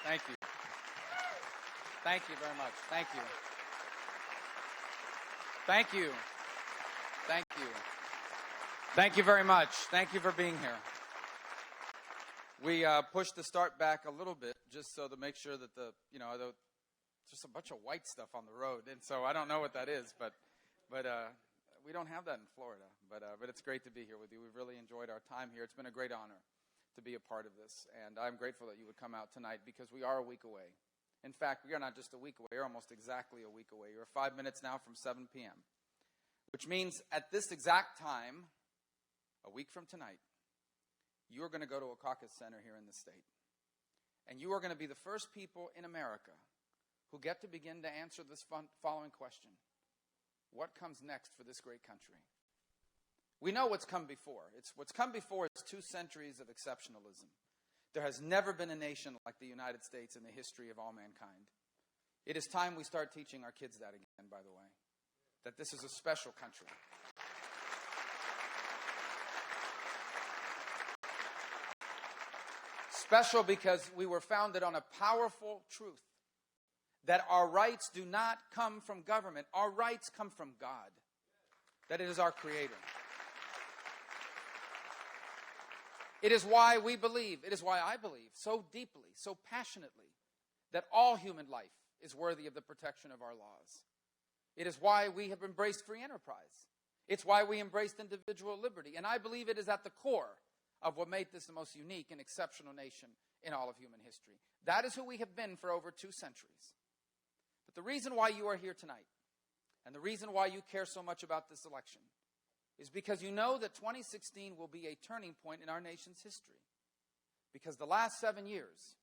Thank you. Thank you very much. Thank you. Thank you. Thank you. Thank you very much. Thank you for being here. We pushed the start back a little bit just so to make sure that there's just a bunch of white stuff on the road, and so I don't know what that is, but we don't have that in Florida. But it's great to be here with you. We've really enjoyed our time here. It's been a great honor to be a part of this, and I'm grateful that you would come out tonight because we are a week away. In fact, we are not just a week away, we're almost exactly a week away. You're 5 minutes now from 7 p.m., which means at this exact time, a week from tonight, you are going to go to a caucus center here in the state. And you are going to be the first people in America who get to begin to answer this following question. What comes next for this great country? We know what's come before. What's come before is 2 centuries of exceptionalism. There has never been a nation like the United States in the history of all mankind. It is time we start teaching our kids that again, by the way, that this is a special country. Special because we were founded on a powerful truth that our rights do not come from government. Our rights come from God, that it is our Creator. It is why we believe, it is why I believe so deeply, so passionately, that all human life is worthy of the protection of our laws. It is why we have embraced free enterprise. It's why we embraced individual liberty. And I believe it is at the core of what made this the most unique and exceptional nation in all of human history. That is who we have been for over 2 centuries. But the reason why you are here tonight, and the reason why you care so much about this election, is because you know that 2016 will be a turning point in our nation's history. Because the last 7 years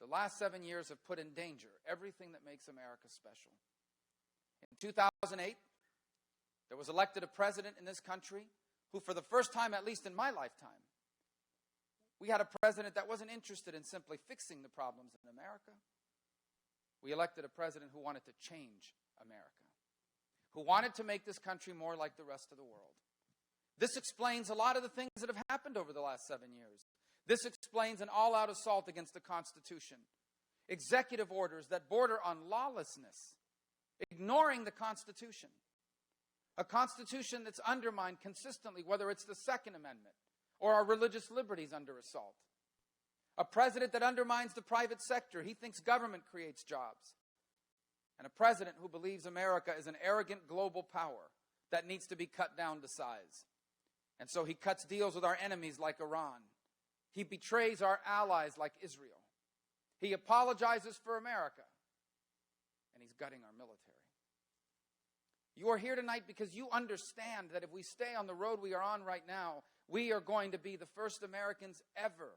have put in danger everything that makes America special. In 2008, there was elected a president in this country who, for the first time, at least in my lifetime, we had a president that wasn't interested in simply fixing the problems in America. We elected a president who wanted to change America, who wanted to make this country more like the rest of the world. This explains a lot of the things that have happened over the last 7 years. This explains an all-out assault against the Constitution, executive orders that border on lawlessness, ignoring the Constitution, a Constitution that's undermined consistently, whether it's the Second Amendment or our religious liberties under assault. A president that undermines the private sector. He thinks government creates jobs. And a president who believes America is an arrogant global power that needs to be cut down to size. And so he cuts deals with our enemies like Iran. He betrays our allies like Israel. He apologizes for America. And he's gutting our military. You are here tonight because you understand that if we stay on the road we are on right now, we are going to be the first Americans ever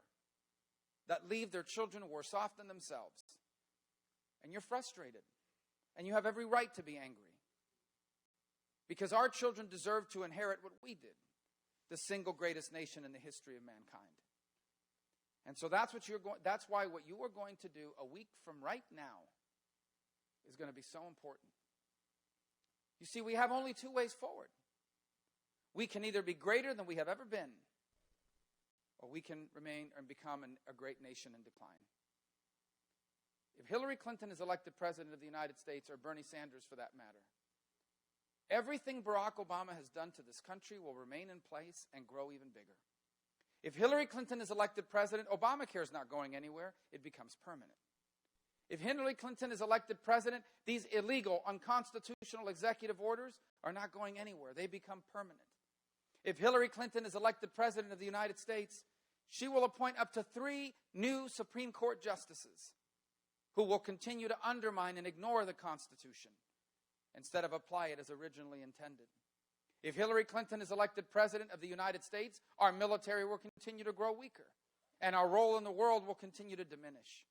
that leave their children worse off than themselves. And you're frustrated. And you have every right to be angry. Because our children deserve to inherit what we did, the single greatest nation in the history of mankind. And so that's why what you are going to do a week from right now is going to be so important. You see, we have only 2 ways forward. We can either be greater than we have ever been, or we can remain and become a great nation in decline. If Hillary Clinton is elected president of the United States, or Bernie Sanders for that matter, everything Barack Obama has done to this country will remain in place and grow even bigger. If Hillary Clinton is elected president, Obamacare is not going anywhere. It becomes permanent. If Hillary Clinton is elected president, these illegal, unconstitutional executive orders are not going anywhere. They become permanent. If Hillary Clinton is elected president of the United States, she will appoint up to 3 new Supreme Court justices who will continue to undermine and ignore the Constitution instead of apply it as originally intended. If Hillary Clinton is elected president of the United States, our military will continue to grow weaker, and our role in the world will continue to diminish.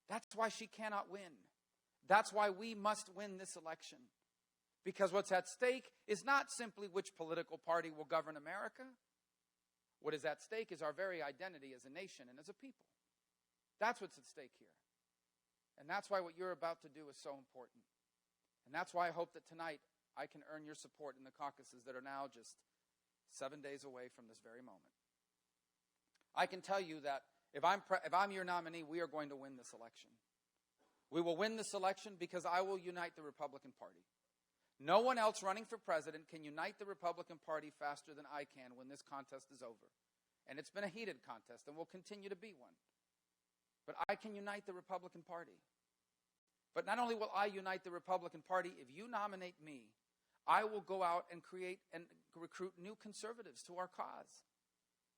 That's why she cannot win. That's why we must win this election. Because what's at stake is not simply which political party will govern America. What is at stake is our very identity as a nation and as a people. That's what's at stake here. And that's why what you're about to do is so important. And that's why I hope that tonight I can earn your support in the caucuses that are now just 7 days away from this very moment. I can tell you that If I'm your nominee, we are going to win this election. We will win this election because I will unite the Republican Party. No one else running for president can unite the Republican Party faster than I can when this contest is over. And it's been a heated contest and will continue to be one. But I can unite the Republican Party. But not only will I unite the Republican Party, if you nominate me, I will go out and create and recruit new conservatives to our cause.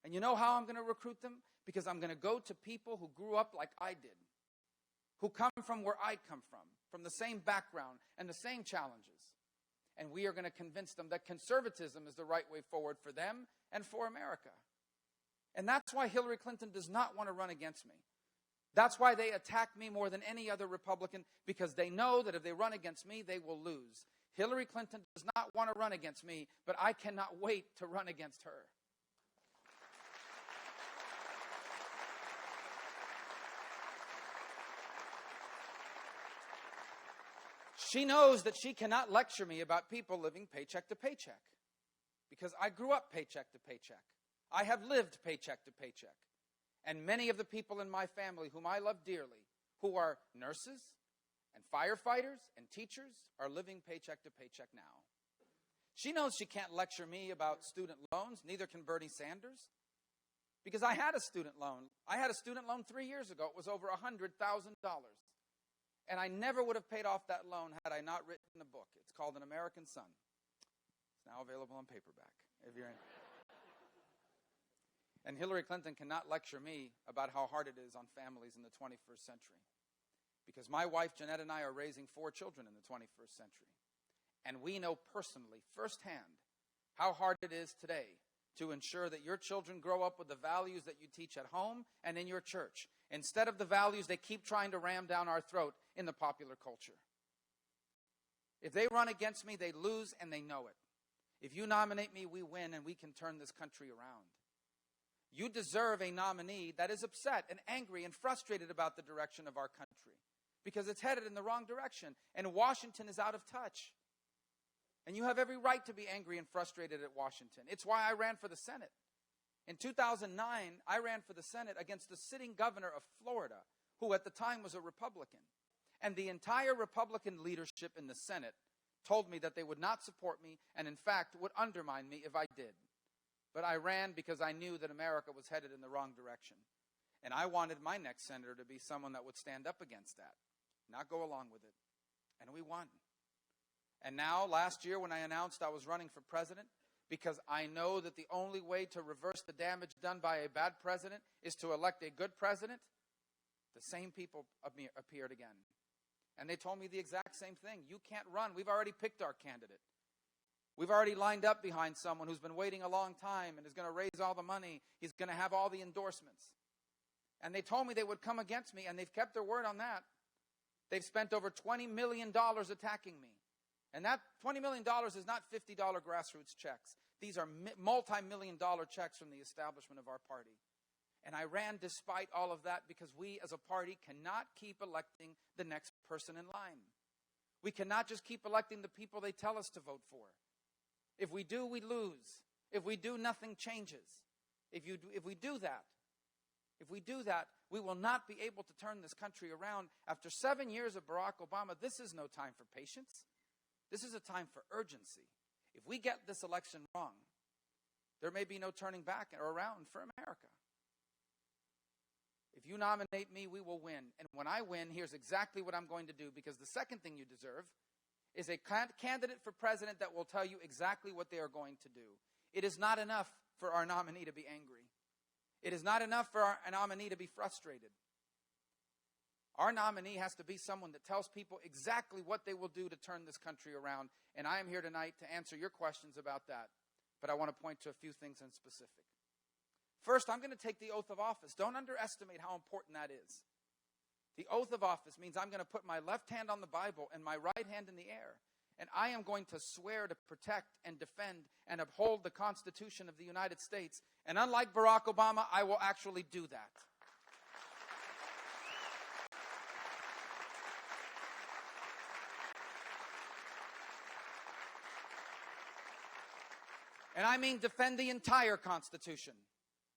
And you know how I'm going to recruit them? Because I'm going to go to people who grew up like I did, who come from where I come from the same background and the same challenges. And we are going to convince them that conservatism is the right way forward for them and for America. And that's why Hillary Clinton does not want to run against me. That's why they attack me more than any other Republican, because they know that if they run against me, they will lose. Hillary Clinton does not want to run against me, but I cannot wait to run against her. She knows that she cannot lecture me about people living paycheck to paycheck, because I grew up paycheck to paycheck. I have lived paycheck to paycheck. And many of the people in my family whom I love dearly, who are nurses and firefighters and teachers, are living paycheck to paycheck now. She knows she can't lecture me about student loans, neither can Bernie Sanders, because I had a student loan. I had a student loan 3 years ago. It was over $100,000. And I never would have paid off that loan had I not written a book. It's called An American Son. It's now available on paperback, if you're in. And Hillary Clinton cannot lecture me about how hard it is on families in the 21st century. Because my wife, Jeanette, and I are raising 4 children in the 21st century. And we know personally, firsthand, how hard it is today to ensure that your children grow up with the values that you teach at home and in your church, instead of the values they keep trying to ram down our throat in the popular culture. If they run against me, they lose, and they know it. If you nominate me, we win, and we can turn this country around. You deserve a nominee that is upset and angry and frustrated about the direction of our country, because it's headed in the wrong direction, and Washington is out of touch. And you have every right to be angry and frustrated at Washington. It's why I ran for the Senate. In 2009, I ran for the Senate against the sitting governor of Florida, who at the time was a Republican. And the entire Republican leadership in the Senate told me that they would not support me and, in fact, would undermine me if I did. But I ran because I knew that America was headed in the wrong direction. And I wanted my next senator to be someone that would stand up against that, not go along with it. And we won. And now, last year, when I announced I was running for president, because I know that the only way to reverse the damage done by a bad president is to elect a good president, the same people appeared again. And they told me the exact same thing. You can't run. We've already picked our candidate. We've already lined up behind someone who's been waiting a long time and is going to raise all the money. He's going to have all the endorsements. And they told me they would come against me, and they've kept their word on that. They've spent over $20 million attacking me. And that $20 million is not $50 grassroots checks. These are multi-million-dollar checks from the establishment of our party. And I ran despite all of that, because we as a party cannot keep electing the next person in line. We cannot just keep electing the people they tell us to vote for. If we do, we lose. If we do, nothing changes. If we do that, we will not be able to turn this country around. After 7 years of Barack Obama, this is no time for patience. This is a time for urgency. If we get this election wrong, there may be no turning back or around for America. If you nominate me, we will win. And when I win, here's exactly what I'm going to do, because the second thing you deserve is a candidate for president that will tell you exactly what they are going to do. It is not enough for our nominee to be angry. It is not enough for our nominee to be frustrated. Our nominee has to be someone that tells people exactly what they will do to turn this country around. And I am here tonight to answer your questions about that. But I want to point to a few things in specific. First, I'm going to take the oath of office. Don't underestimate how important that is. The oath of office means I'm going to put my left hand on the Bible and my right hand in the air. And I am going to swear to protect and defend and uphold the Constitution of the United States. And unlike Barack Obama, I will actually do that. And I mean defend the entire Constitution,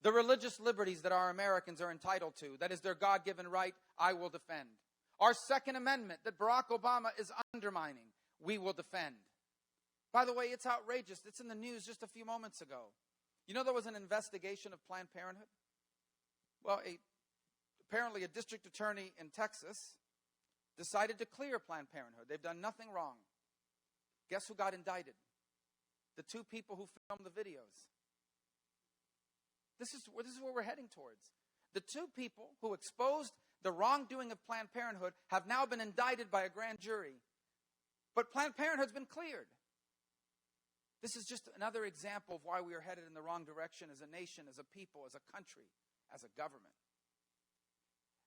The religious liberties that our Americans are entitled to, that is their God-given right, I will defend. Our Second Amendment that Barack Obama is undermining, we will defend. By the way, it's outrageous. It's in the news just a few moments ago. You know there was an investigation of Planned Parenthood? Well, apparently a district attorney in Texas decided to clear Planned Parenthood. They've done nothing wrong. Guess who got indicted? The two people who filmed the videos. This is where we're heading towards. The two people who exposed the wrongdoing of Planned Parenthood have now been indicted by a grand jury. But Planned Parenthood's been cleared. This is just another example of why we are headed in the wrong direction as a nation, as a people, as a country, as a government.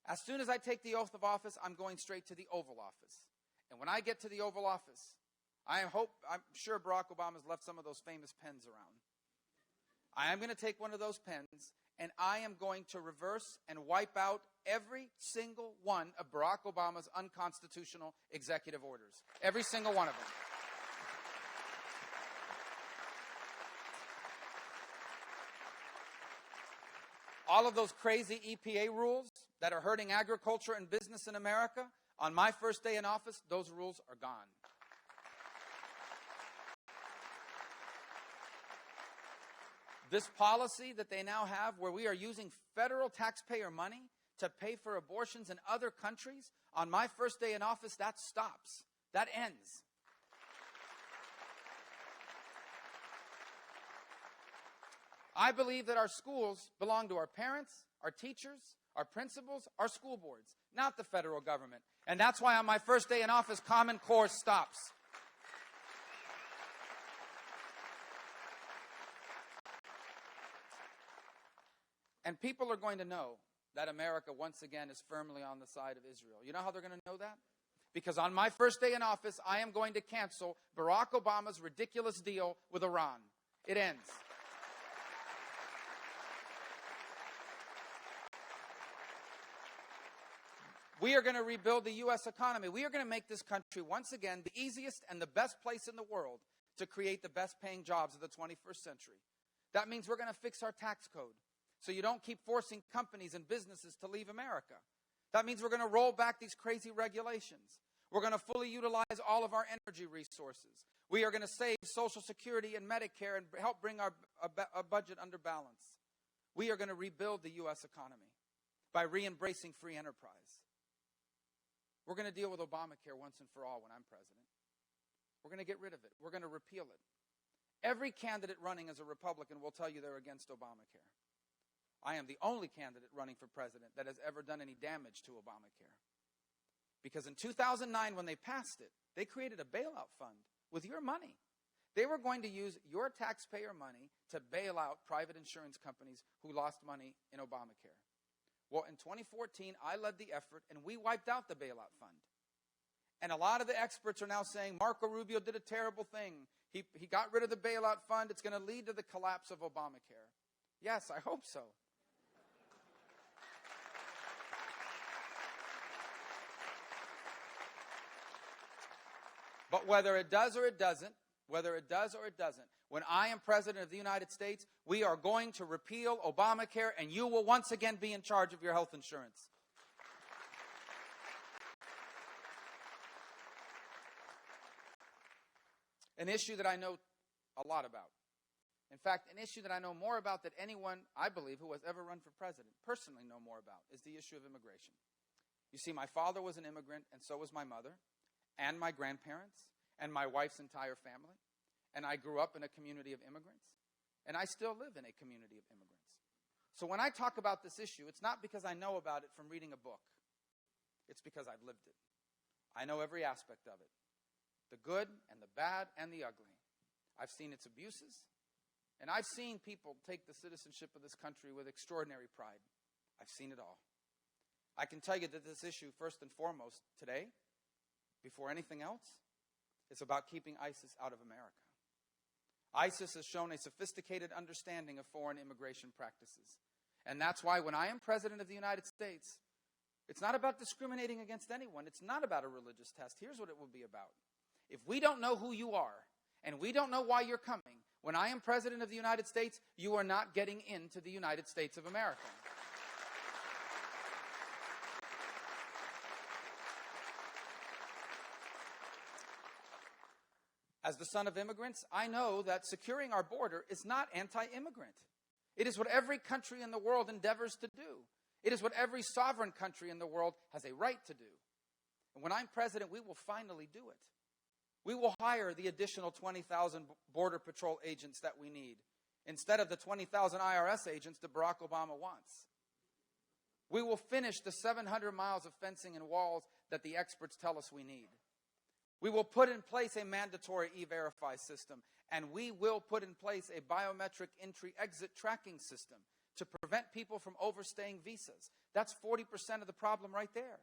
As soon as I take the oath of office, I'm going straight to the Oval Office. And when I get to the Oval Office, I'm sure Barack Obama's left some of those famous pens around. I am going to take one of those pens, and I am going to reverse and wipe out every single one of Barack Obama's unconstitutional executive orders. Every single one of them. All of those crazy EPA rules that are hurting agriculture and business in America, on my first day in office, those rules are gone. This policy that they now have where we are using federal taxpayer money to pay for abortions in other countries, on my first day in office, that stops. That ends. I believe that our schools belong to our parents, our teachers, our principals, our school boards, not the federal government. And that's why on my first day in office, Common Core stops. And people are going to know that America, once again, is firmly on the side of Israel. You know how they're going to know that? Because on my first day in office, I am going to cancel Barack Obama's ridiculous deal with Iran. It ends. We are going to rebuild the U.S. economy. We are going to make this country, once again, the easiest and the best place in the world to create the best paying jobs of the 21st century. That means we're going to fix our tax code so you don't keep forcing companies and businesses to leave America. That means we're going to roll back these crazy regulations. We're going to fully utilize all of our energy resources. We are going to save Social Security and Medicare and help bring our budget under balance. We are going to rebuild the U.S. economy by re-embracing free enterprise. We're going to deal with Obamacare once and for all when I'm president. We're going to get rid of it. We're going to repeal it. Every candidate running as a Republican will tell you they're against Obamacare. I am the only candidate running for president that has ever done any damage to Obamacare. Because in 2009, when they passed it, they created a bailout fund with your money. They were going to use your taxpayer money to bail out private insurance companies who lost money in Obamacare. Well, in 2014, I led the effort, and we wiped out the bailout fund. And a lot of the experts are now saying Marco Rubio did a terrible thing. He got rid of the bailout fund. It's going to lead to the collapse of Obamacare. Yes, I hope so. But whether it does or it doesn't, when I am president of the United States, we are going to repeal Obamacare, and you will once again be in charge of your health insurance. An issue that I know a lot about. In fact, an issue that I know more about than anyone, I believe, who has ever run for president, personally know more about, is the issue of immigration. You see, my father was an immigrant, and so was my mother, and my grandparents, and my wife's entire family. And I grew up in a community of immigrants, and I still live in a community of immigrants. So when I talk about this issue, it's not because I know about it from reading a book. It's because I've lived it. I know every aspect of it, the good and the bad and the ugly. I've seen its abuses, and I've seen people take the citizenship of this country with extraordinary pride. I've seen it all. I can tell you that this issue, first and foremost, today, before anything else, is about keeping ISIS out of America. ISIS has shown a sophisticated understanding of foreign immigration practices. And that's why when I am president of the United States, it's not about discriminating against anyone. It's not about a religious test. Here's what it will be about. If we don't know who you are, and we don't know why you're coming, When I am President of the United States, you are not getting into the United States of America. As the son of immigrants, I know that securing our border is not anti-immigrant. It is what every country in the world endeavors to do. It is what every sovereign country in the world has a right to do. And when I'm president, we will finally do it. We will hire the additional 20,000 Border Patrol agents that we need, instead of the 20,000 IRS agents that Barack Obama wants. We will finish the 700 miles of fencing and walls that the experts tell us we need. We will put in place a mandatory E-Verify system, and we will put in place a biometric entry-exit tracking system to prevent people from overstaying visas. That's 40% of the problem right there.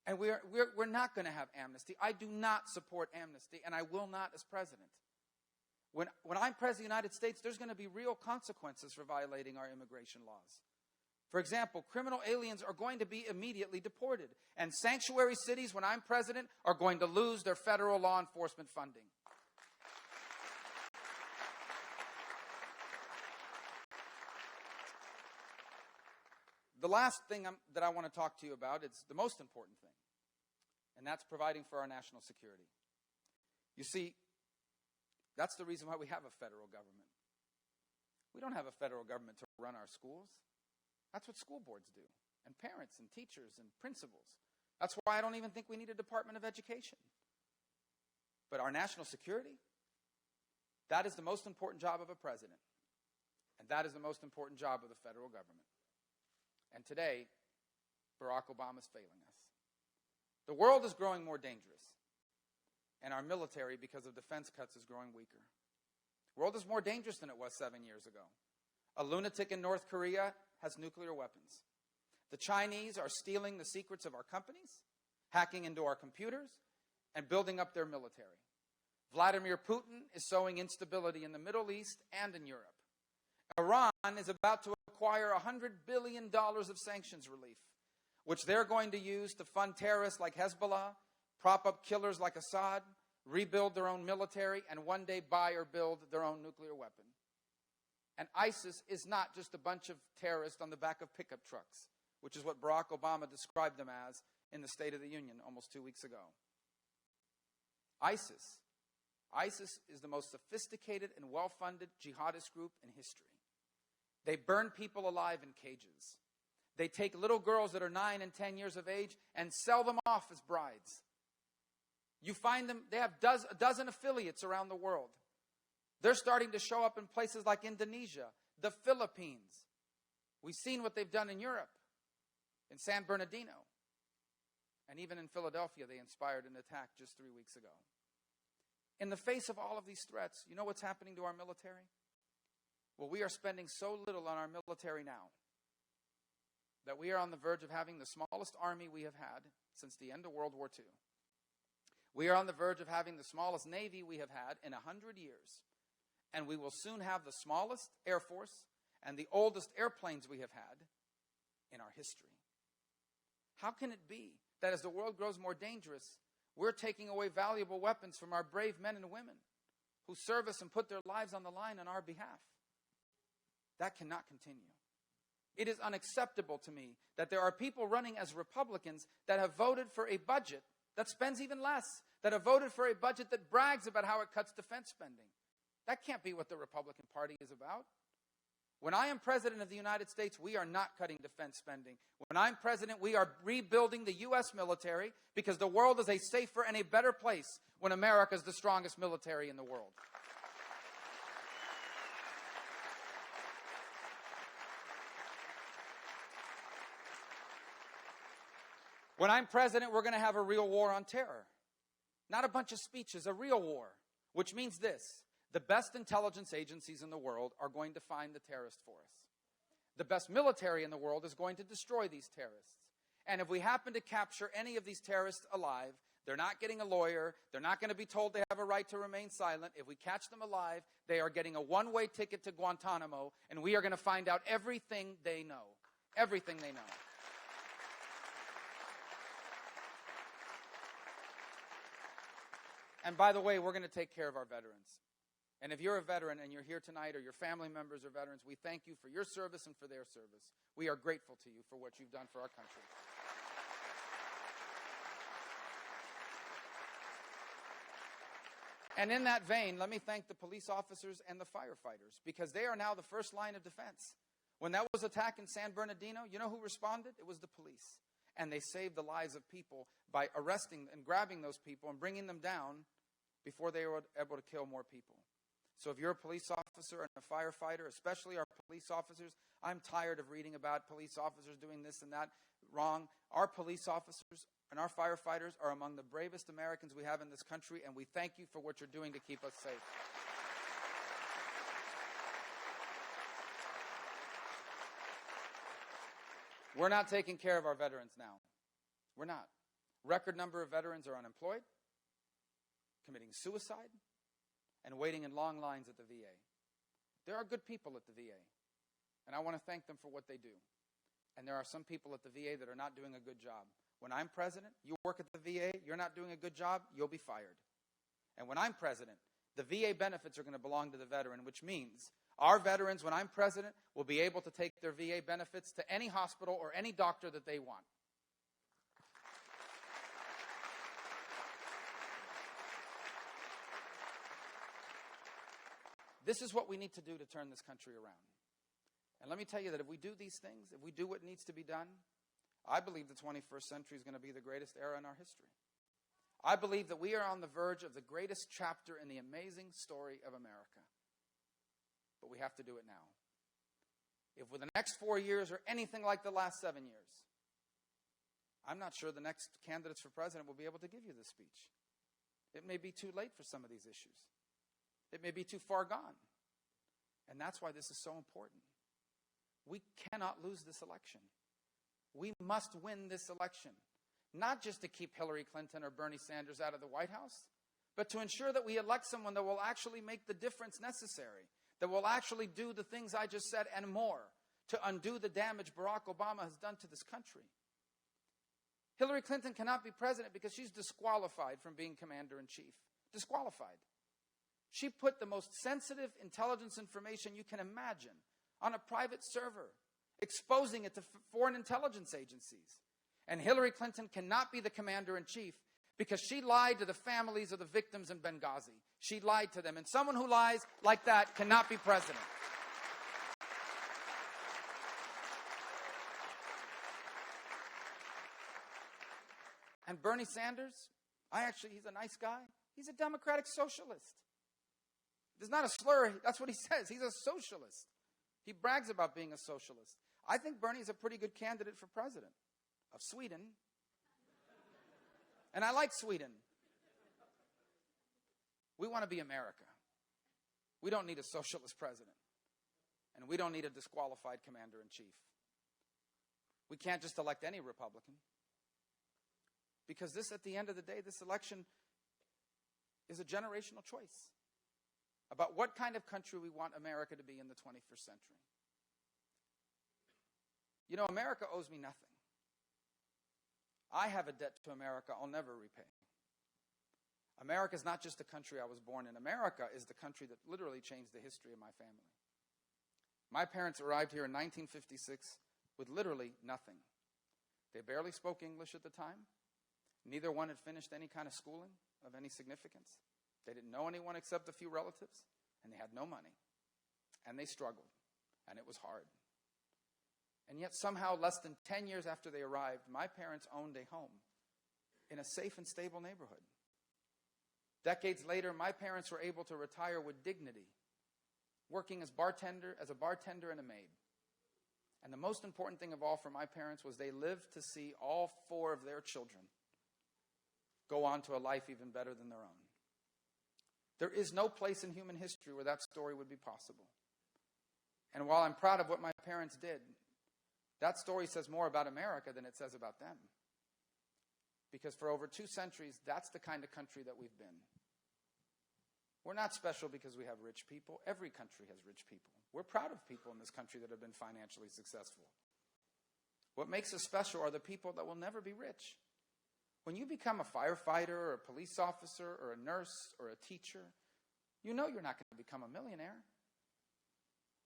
And we're not going to have amnesty. I do not support amnesty, and I will not as president. When I'm president of the United States, there's going to be real consequences for violating our immigration laws. For example, criminal aliens are going to be immediately deported, and sanctuary cities, when I'm president, are going to lose their federal law enforcement funding. The last thing that I want to talk to you about is the most important thing, and that's providing for our national security. You see, that's the reason why we have a federal government. We don't have a federal government to run our schools. That's what school boards do, and parents and teachers and principals. That's why I don't even think we need a Department of Education. But our national security, that is the most important job of a president, and that is the most important job of the federal government. And today, Barack Obama is failing us. The world is growing more dangerous, and our military, because of defense cuts, is growing weaker. The world is more dangerous than it was 7 years ago. A lunatic in North Korea has nuclear weapons. The Chinese are stealing the secrets of our companies, hacking into our computers, and building up their military. Vladimir Putin is sowing instability in the Middle East and in Europe. Iran is about to acquire $100 billion of sanctions relief, which they're going to use to fund terrorists like Hezbollah, prop up killers like Assad, rebuild their own military, and one day buy or build their own nuclear weapon. And ISIS is not just a bunch of terrorists on the back of pickup trucks, which is what Barack Obama described them as in the State of the Union almost 2 weeks ago. ISIS is the most sophisticated and well-funded jihadist group in history. They burn people alive in cages. They take little girls that are 9 and 10 years of age and sell them off as brides. You find them, they have a dozen affiliates around the world. They're starting to show up in places like Indonesia, the Philippines. We've seen what they've done in Europe, in San Bernardino. And even in Philadelphia, they inspired an attack just 3 weeks ago. In the face of all of these threats, you know what's happening to our military? Well, we are spending so little on our military now that we are on the verge of having the smallest army we have had since the end of World War II. We are on the verge of having the smallest Navy we have had in 100 years. And we will soon have the smallest Air Force and the oldest airplanes we have had in our history. How can it be that as the world grows more dangerous, we're taking away valuable weapons from our brave men and women who serve us and put their lives on the line on our behalf? That cannot continue. It is unacceptable to me that there are people running as Republicans that have voted for a budget that spends even less, that have voted for a budget that brags about how it cuts defense spending. That can't be what the Republican Party is about. When I am president of the United States, we are not cutting defense spending. When I'm president, we are rebuilding the U.S. military because the world is a safer and a better place when America is the strongest military in the world. When I'm president, we're going to have a real war on terror. Not a bunch of speeches, a real war. Which means this: the best intelligence agencies in the world are going to find the terrorists for us. The best military in the world is going to destroy these terrorists. And if we happen to capture any of these terrorists alive, they're not getting a lawyer. They're not going to be told they have a right to remain silent. If we catch them alive, they are getting a one-way ticket to Guantanamo, and we are going to find out everything they know. Everything they know. And by the way, we're going to take care of our veterans. And if you're a veteran and you're here tonight, or your family members are veterans, we thank you for your service and for their service. We are grateful to you for what you've done for our country. And in that vein, let me thank the police officers and the firefighters, because they are now the first line of defense. When that was attack in San Bernardino, you know who responded? It was the police. And they saved the lives of people by arresting and grabbing those people and bringing them down before they were able to kill more people. So if you're a police officer and a firefighter, especially our police officers, I'm tired of reading about police officers doing this and that wrong. Our police officers and our firefighters are among the bravest Americans we have in this country, and we thank you for what you're doing to keep us safe. We're not taking care of our veterans now. We're not. Record number of veterans are unemployed, committing suicide, and waiting in long lines at the VA. There are good people at the VA, and I want to thank them for what they do. And there are some people at the VA that are not doing a good job. When I'm president, you work at the VA, you're not doing a good job, you'll be fired. And when I'm president, the VA benefits are going to belong to the veteran, which means our veterans, when I'm president, will be able to take their VA benefits to any hospital or any doctor that they want. This is what we need to do to turn this country around. And let me tell you that if we do these things, if we do what needs to be done, I believe the 21st century is going to be the greatest era in our history. I believe that we are on the verge of the greatest chapter in the amazing story of America. But we have to do it now. If with the next 4 years are anything like the last 7 years, I'm not sure the next candidates for president will be able to give you this speech. It may be too late for some of these issues. It may be too far gone. And that's why this is so important. We cannot lose this election. We must win this election, not just to keep Hillary Clinton or Bernie Sanders out of the White House, but to ensure that we elect someone that will actually make the difference necessary, that will actually do the things I just said and more to undo the damage Barack Obama has done to this country. Hillary Clinton cannot be president because she's disqualified from being commander-in-chief. Disqualified. She put the most sensitive intelligence information you can imagine on a private server, exposing it to foreign intelligence agencies. And Hillary Clinton cannot be the commander-in-chief because she lied to the families of the victims in Benghazi. She lied to them. And someone who lies like that cannot be president. And Bernie Sanders, he's a nice guy. He's a democratic socialist. It's not a slur. That's what he says. He's a socialist. He brags about being a socialist. I think Bernie's a pretty good candidate for president of Sweden. And I like Sweden. We want to be America. We don't need a socialist president. And we don't need a disqualified commander-in-chief. We can't just elect any Republican. Because this, at the end of the day, this election is a generational choice about what kind of country we want America to be in the 21st century. You know, America owes me nothing. I have a debt to America I'll never repay. America is not just the country I was born in. America is the country that literally changed the history of my family. My parents arrived here in 1956 with literally nothing. They barely spoke English at the time. Neither one had finished any kind of schooling of any significance. They didn't know anyone except a few relatives, and they had no money. And they struggled, and it was hard. And yet somehow, less than 10 years after they arrived, my parents owned a home in a safe and stable neighborhood. Decades later, my parents were able to retire with dignity, working as a bartender and a maid. And the most important thing of all for my parents was they lived to see all 4 of their children go on to a life even better than their own. There is no place in human history where that story would be possible. And while I'm proud of what my parents did, that story says more about America than it says about them. Because for over 2 centuries, that's the kind of country that we've been. We're not special because we have rich people. Every country has rich people. We're proud of people in this country that have been financially successful. What makes us special are the people that will never be rich. When you become a firefighter or a police officer or a nurse or a teacher, You know you're not going to become a millionaire.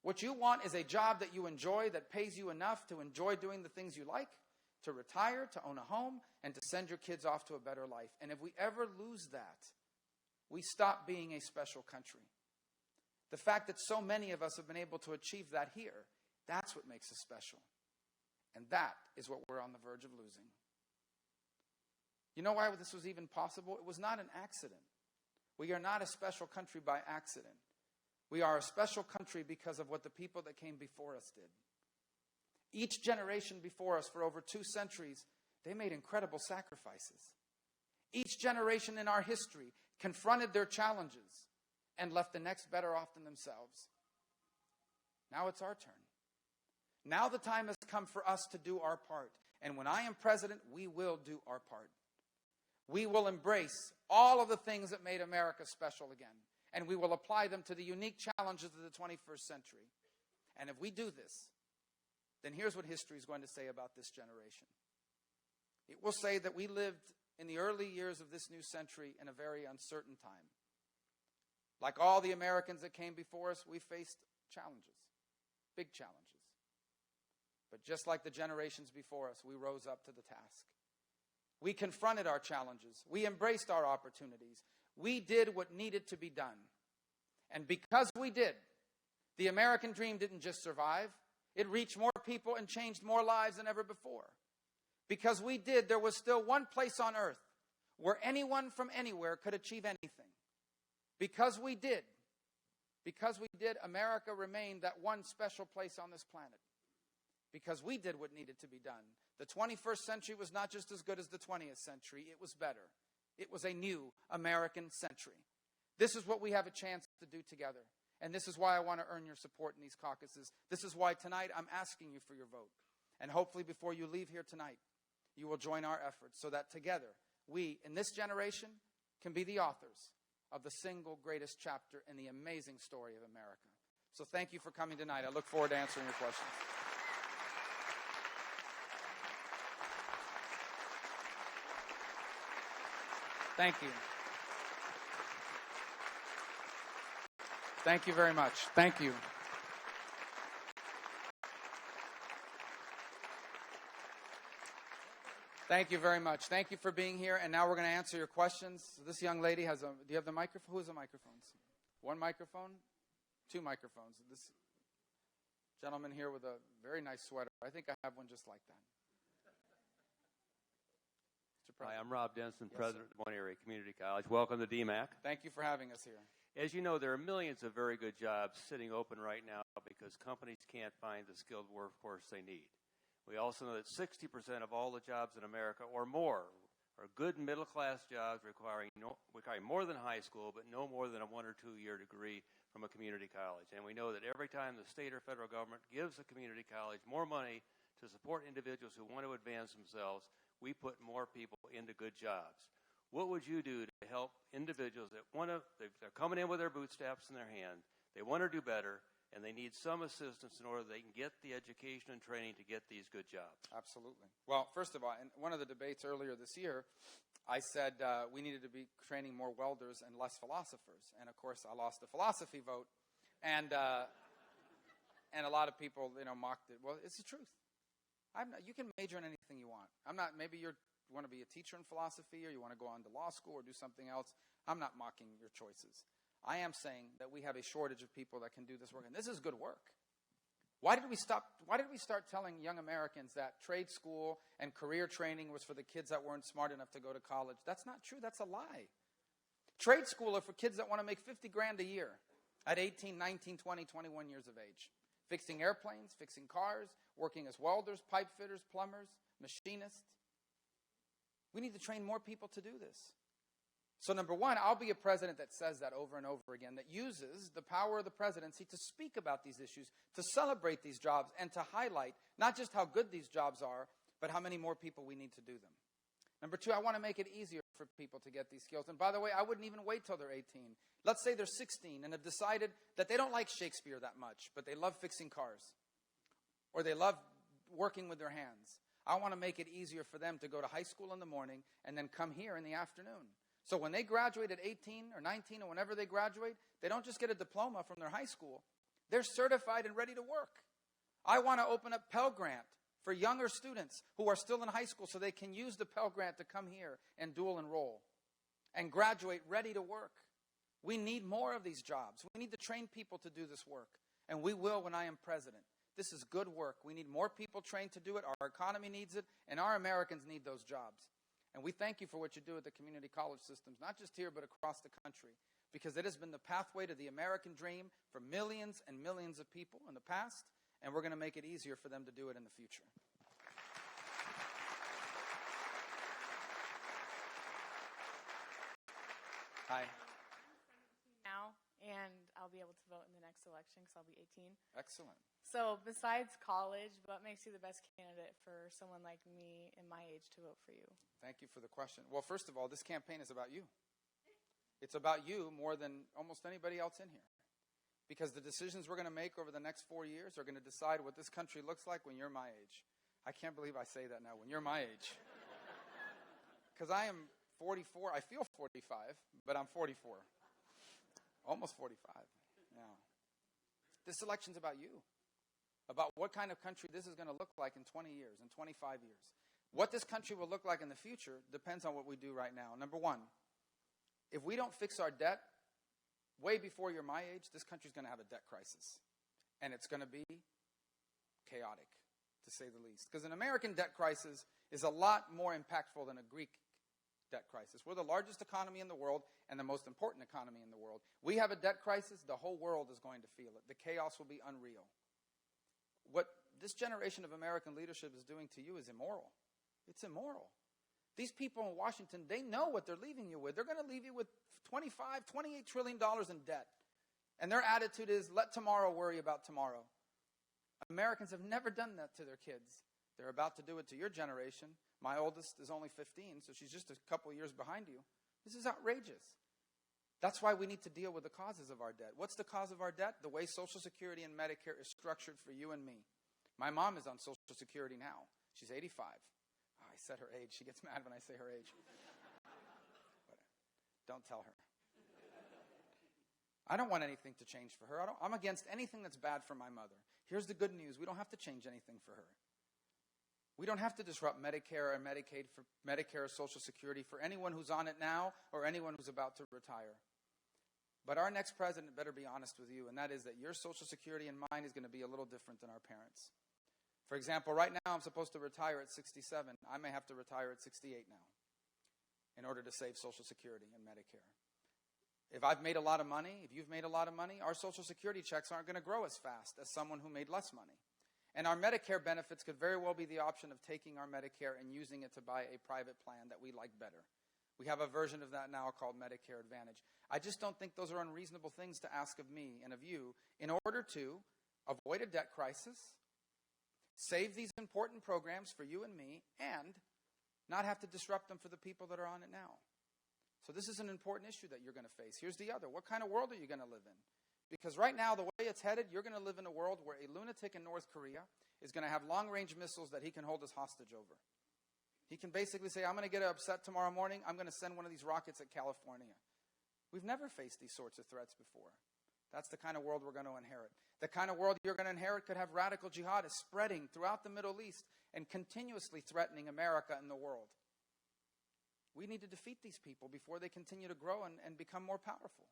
What you want is a job that you enjoy, that pays you enough to enjoy doing the things you like, to retire, to own a home, and to send your kids off to a better life. And if we ever lose that, we stop being a special country. The fact that so many of us have been able to achieve that here, that's what makes us special. And that is what we're on the verge of losing. You know why this was even possible? It was not an accident. We are not a special country by accident. We are a special country because of what the people that came before us did. Each generation before us for over 2 centuries, they made incredible sacrifices. Each generation in our history confronted their challenges and left the next better off than themselves. Now it's our turn. Now the time has come for us to do our part. And when I am president, we will do our part. We will embrace all of the things that made America special again. And we will apply them to the unique challenges of the 21st century. And if we do this, then here's what history is going to say about this generation. It will say that we lived in the early years of this new century in a very uncertain time. Like all the Americans that came before us, we faced challenges, big challenges. But just like the generations before us, we rose up to the task. We confronted our challenges. We embraced our opportunities. We did what needed to be done. And because we did, the American dream didn't just survive. It reached more people and changed more lives than ever before. Because we did, there was still one place on earth where anyone from anywhere could achieve anything. Because we did, America remained that one special place on this planet. Because we did what needed to be done. The 21st century was not just as good as the 20th century, it was better. It was a new American century. This is what we have a chance to do together. And this is why I want to earn your support in these caucuses. This is why tonight I'm asking you for your vote. And hopefully before you leave here tonight, you will join our efforts so that together we, in this generation, can be the authors of the single greatest chapter in the amazing story of America. So thank you for coming tonight. I look forward to answering your questions. Thank you. Thank you very much. Thank you. Thank you very much. Thank you for being here. And now we're going to answer your questions. This young lady has a, do you have the microphone? Who has the microphones? One microphone? 2 microphones. This gentleman here with a very nice sweater. I think I have one just like that. Hi, I'm Rob Denson, President of One Area Community College. Welcome to DMAC. Thank you for having us here. As you know, there are millions of very good jobs sitting open right now because companies can't find the skilled workforce they need. We also know that 60% of all the jobs in America or more are good middle-class jobs requiring more than high school, but no more than a 1- or 2-year degree from a community college. And we know that every time the state or federal government gives a community college more money to support individuals who want to advance themselves, we put more people into good jobs. What would you do to help individuals that they're coming in with their bootstraps in their hand, they want to do better, and they need some assistance in order they can get the education and training to get these good jobs? Absolutely. Well, first of all, in one of the debates earlier this year, I said we needed to be training more welders and less philosophers. And, of course, I lost the philosophy vote. And a lot of people, mocked it. Well, it's the truth. You can major in anything you want. Maybe you want to be a teacher in philosophy, or you want to go on to law school or do something else. I'm not mocking your choices. I am saying that we have a shortage of people that can do this work, and this is good work. Why did we start telling young Americans that trade school and career training was for the kids that weren't smart enough to go to college? That's not true. That's a lie. Trade school are for kids that want to make $50,000 a year at 18, 19, 20, 21 years of age. Fixing airplanes, fixing cars, working as welders, pipe fitters, plumbers, machinists. We need to train more people to do this. So number one, I'll be a president that says that over and over again, that uses the power of the presidency to speak about these issues, to celebrate these jobs, and to highlight not just how good these jobs are, but how many more people we need to do them. Number two, I want to make it easier for people to get these skills. And by the way, I wouldn't even wait till they're 18. Let's say they're 16 and have decided that they don't like Shakespeare that much, but they love fixing cars, or they love working with their hands. I want to make it easier for them to go to high school in the morning and then come here in the afternoon. So when they graduate at 18 or 19 or whenever they graduate, they don't just get a diploma from their high school. They're certified and ready to work. I want to open up Pell Grant for younger students who are still in high school so they can use the Pell Grant to come here and dual enroll and graduate ready to work. We need more of these jobs. We need to train people to do this work. And we will when I am president. This is good work. We need more people trained to do it. Our economy needs it, and our Americans need those jobs. And we thank you for what you do at the community college systems, not just here but across the country, because it has been the pathway to the American dream for millions and millions of people in the past, and we're going to make it easier for them to do it in the future. Hi. Now, and I'll be able to vote in the next election because I'll be 18. Excellent. So besides college, what makes you the best candidate for someone like me in my age to vote for you? Thank you for the question. Well, first of all, this campaign is about you. It's about you more than almost anybody else in here. Because the decisions we're going to make over the next 4 years are going to decide what this country looks like when you're my age. I can't believe I say that now, when you're my age. Because I am 44. I feel 45, but I'm 44. Almost 45. Yeah. This election's about you. About what kind of country this is going to look like in 20 years, in 25 years. What this country will look like in the future depends on what we do right now. Number one, if we don't fix our debt way before you're my age, this country's going to have a debt crisis. And it's going to be chaotic, to say the least. Because an American debt crisis is a lot more impactful than a Greek debt crisis. We're the largest economy in the world and the most important economy in the world. We have a debt crisis, the whole world is going to feel it. The chaos will be unreal. What this generation of American leadership is doing to you is immoral. It's immoral. These people in Washington, they know what they're leaving you with. They're going to leave you with $28 trillion in debt. And their attitude is, let tomorrow worry about tomorrow. Americans have never done that to their kids. They're about to do it to your generation. My oldest is only 15, so she's just a couple years behind you. This is outrageous. That's why we need to deal with the causes of our debt. What's the cause of our debt? The way Social Security and Medicare is structured for you and me. My mom is on Social Security now. She's 85. Oh, I said her age. She gets mad when I say her age. But don't tell her. I don't want anything to change for her. I'm against anything that's bad for my mother. Here's the good news. We don't have to change anything for her. We don't have to disrupt Medicare or Medicaid for Medicare or Social Security for anyone who's on it now or anyone who's about to retire. But our next president better be honest with you, and that is that your Social Security and mine is going to be a little different than our parents'. For example, right now I'm supposed to retire at 67. I may have to retire at 68 now in order to save Social Security and Medicare. If I've made a lot of money, if you've made a lot of money, our Social Security checks aren't going to grow as fast as someone who made less money. And our Medicare benefits could very well be the option of taking our Medicare and using it to buy a private plan that we like better. We have a version of that now called Medicare Advantage. I just don't think those are unreasonable things to ask of me and of you in order to avoid a debt crisis, save these important programs for you and me, and not have to disrupt them for the people that are on it now. So this is an important issue that you're going to face. Here's the other. What kind of world are you going to live in? Because right now, the way it's headed, you're going to live in a world where a lunatic in North Korea is going to have long-range missiles that he can hold us hostage over. He can basically say, I'm going to get upset tomorrow morning. I'm going to send one of these rockets at California. We've never faced these sorts of threats before. That's the kind of world we're going to inherit. The kind of world you're going to inherit could have radical jihadists spreading throughout the Middle East and continuously threatening America and the world. We need to defeat these people before they continue to grow and become more powerful.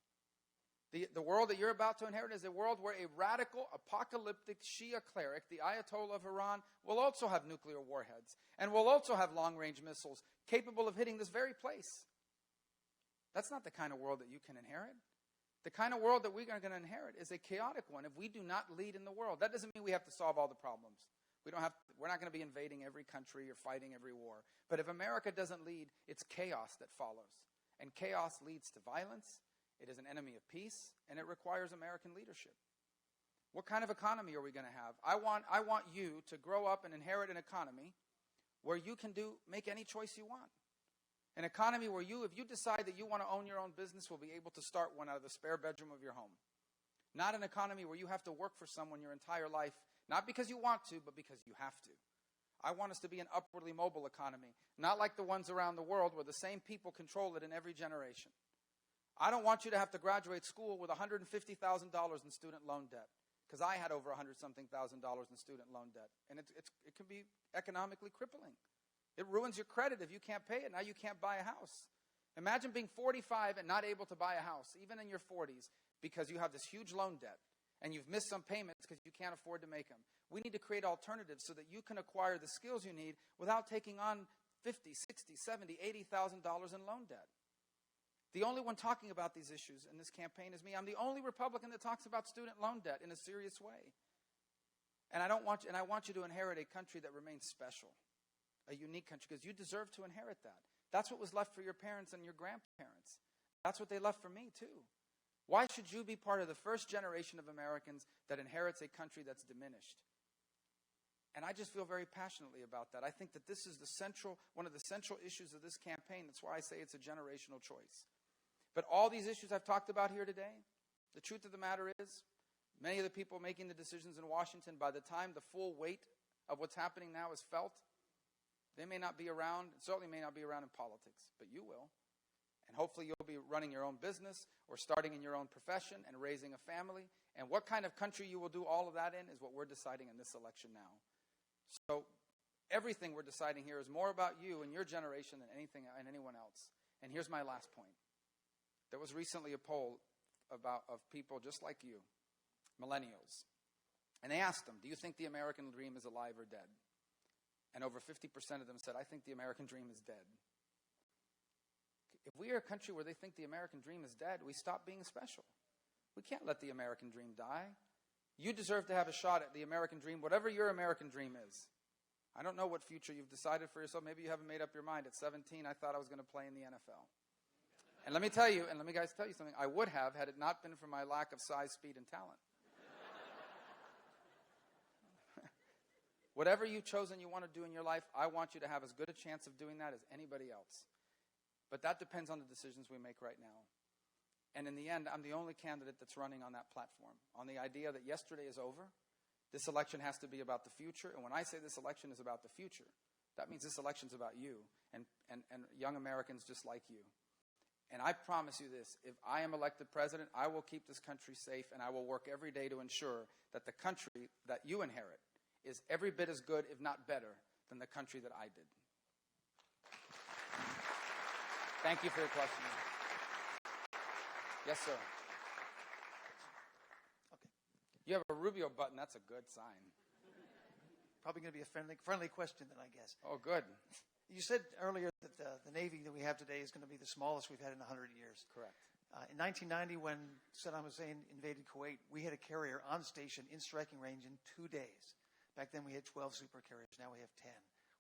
The world that you're about to inherit is a world where a radical, apocalyptic Shia cleric, the Ayatollah of Iran, will also have nuclear warheads and will also have long-range missiles capable of hitting this very place. That's not the kind of world that you can inherit. The kind of world that we are going to inherit is a chaotic one if we do not lead in the world. That doesn't mean we have to solve all the problems. We're not going to be invading every country or fighting every war. But if America doesn't lead, it's chaos that follows. And chaos leads to violence. It is an enemy of peace, and it requires American leadership. What kind of economy are we going to have? I want you to grow up and inherit an economy where you can make any choice you want. An economy where if you decide that you want to own your own business, will be able to start one out of the spare bedroom of your home. Not an economy where you have to work for someone your entire life, not because you want to, but because you have to. I want us to be an upwardly mobile economy, not like the ones around the world where the same people control it in every generation. I don't want you to have to graduate school with $150,000 in student loan debt, because I had over $100-something thousand in student loan debt, and it can be economically crippling. It ruins your credit if you can't pay it. Now you can't buy a house. Imagine being 45 and not able to buy a house, even in your 40s, because you have this huge loan debt, and you've missed some payments because you can't afford to make them. We need to create alternatives so that you can acquire the skills you need without taking on $50,000, $60,000, $70,000, $80,000 in loan debt. The only one talking about these issues in this campaign is me. I'm the only Republican that talks about student loan debt in a serious way. And I want you to inherit a country that remains special, a unique country, because you deserve to inherit that. That's what was left for your parents and your grandparents. That's what they left for me, too. Why should you be part of the first generation of Americans that inherits a country that's diminished? And I just feel very passionately about that. I think that this is one of the central issues of this campaign. That's why I say it's a generational choice. But all these issues I've talked about here today, the truth of the matter is, many of the people making the decisions in Washington, by the time the full weight of what's happening now is felt, they may not be around, certainly may not be around in politics, but you will. And hopefully you'll be running your own business or starting in your own profession and raising a family. And what kind of country you will do all of that in is what we're deciding in this election now. So everything we're deciding here is more about you and your generation than anything and anyone else. And here's my last point. There was recently a poll of people just like you, millennials. And they asked them, do you think the American dream is alive or dead? And over 50% of them said, I think the American dream is dead. If we are a country where they think the American dream is dead, we stop being special. We can't let the American dream die. You deserve to have a shot at the American dream, whatever your American dream is. I don't know what future you've decided for yourself. Maybe you haven't made up your mind. At 17, I thought I was going to play in the NFL. And let me tell you something. I would have had it not been for my lack of size, speed, and talent. Whatever you've chosen you want to do in your life, I want you to have as good a chance of doing that as anybody else. But that depends on the decisions we make right now. And in the end, I'm the only candidate that's running on that platform, on the idea that yesterday is over. This election has to be about the future. And when I say this election is about the future, that means this election's about you and young Americans just like you. And I promise you this, if I am elected president, I will keep this country safe, and I will work every day to ensure that the country that you inherit is every bit as good, if not better, than the country that I did. Thank you for your question. Yes, sir. Okay. You have a Rubio button. That's a good sign. Probably going to be a friendly question then, I guess. Oh, good. You said earlier that the Navy that we have today is going to be the smallest we've had in 100 years. Correct. In 1990, when Saddam Hussein invaded Kuwait, we had a carrier on station in striking range in 2 days. Back then, we had 12 super carriers. Now we have 10.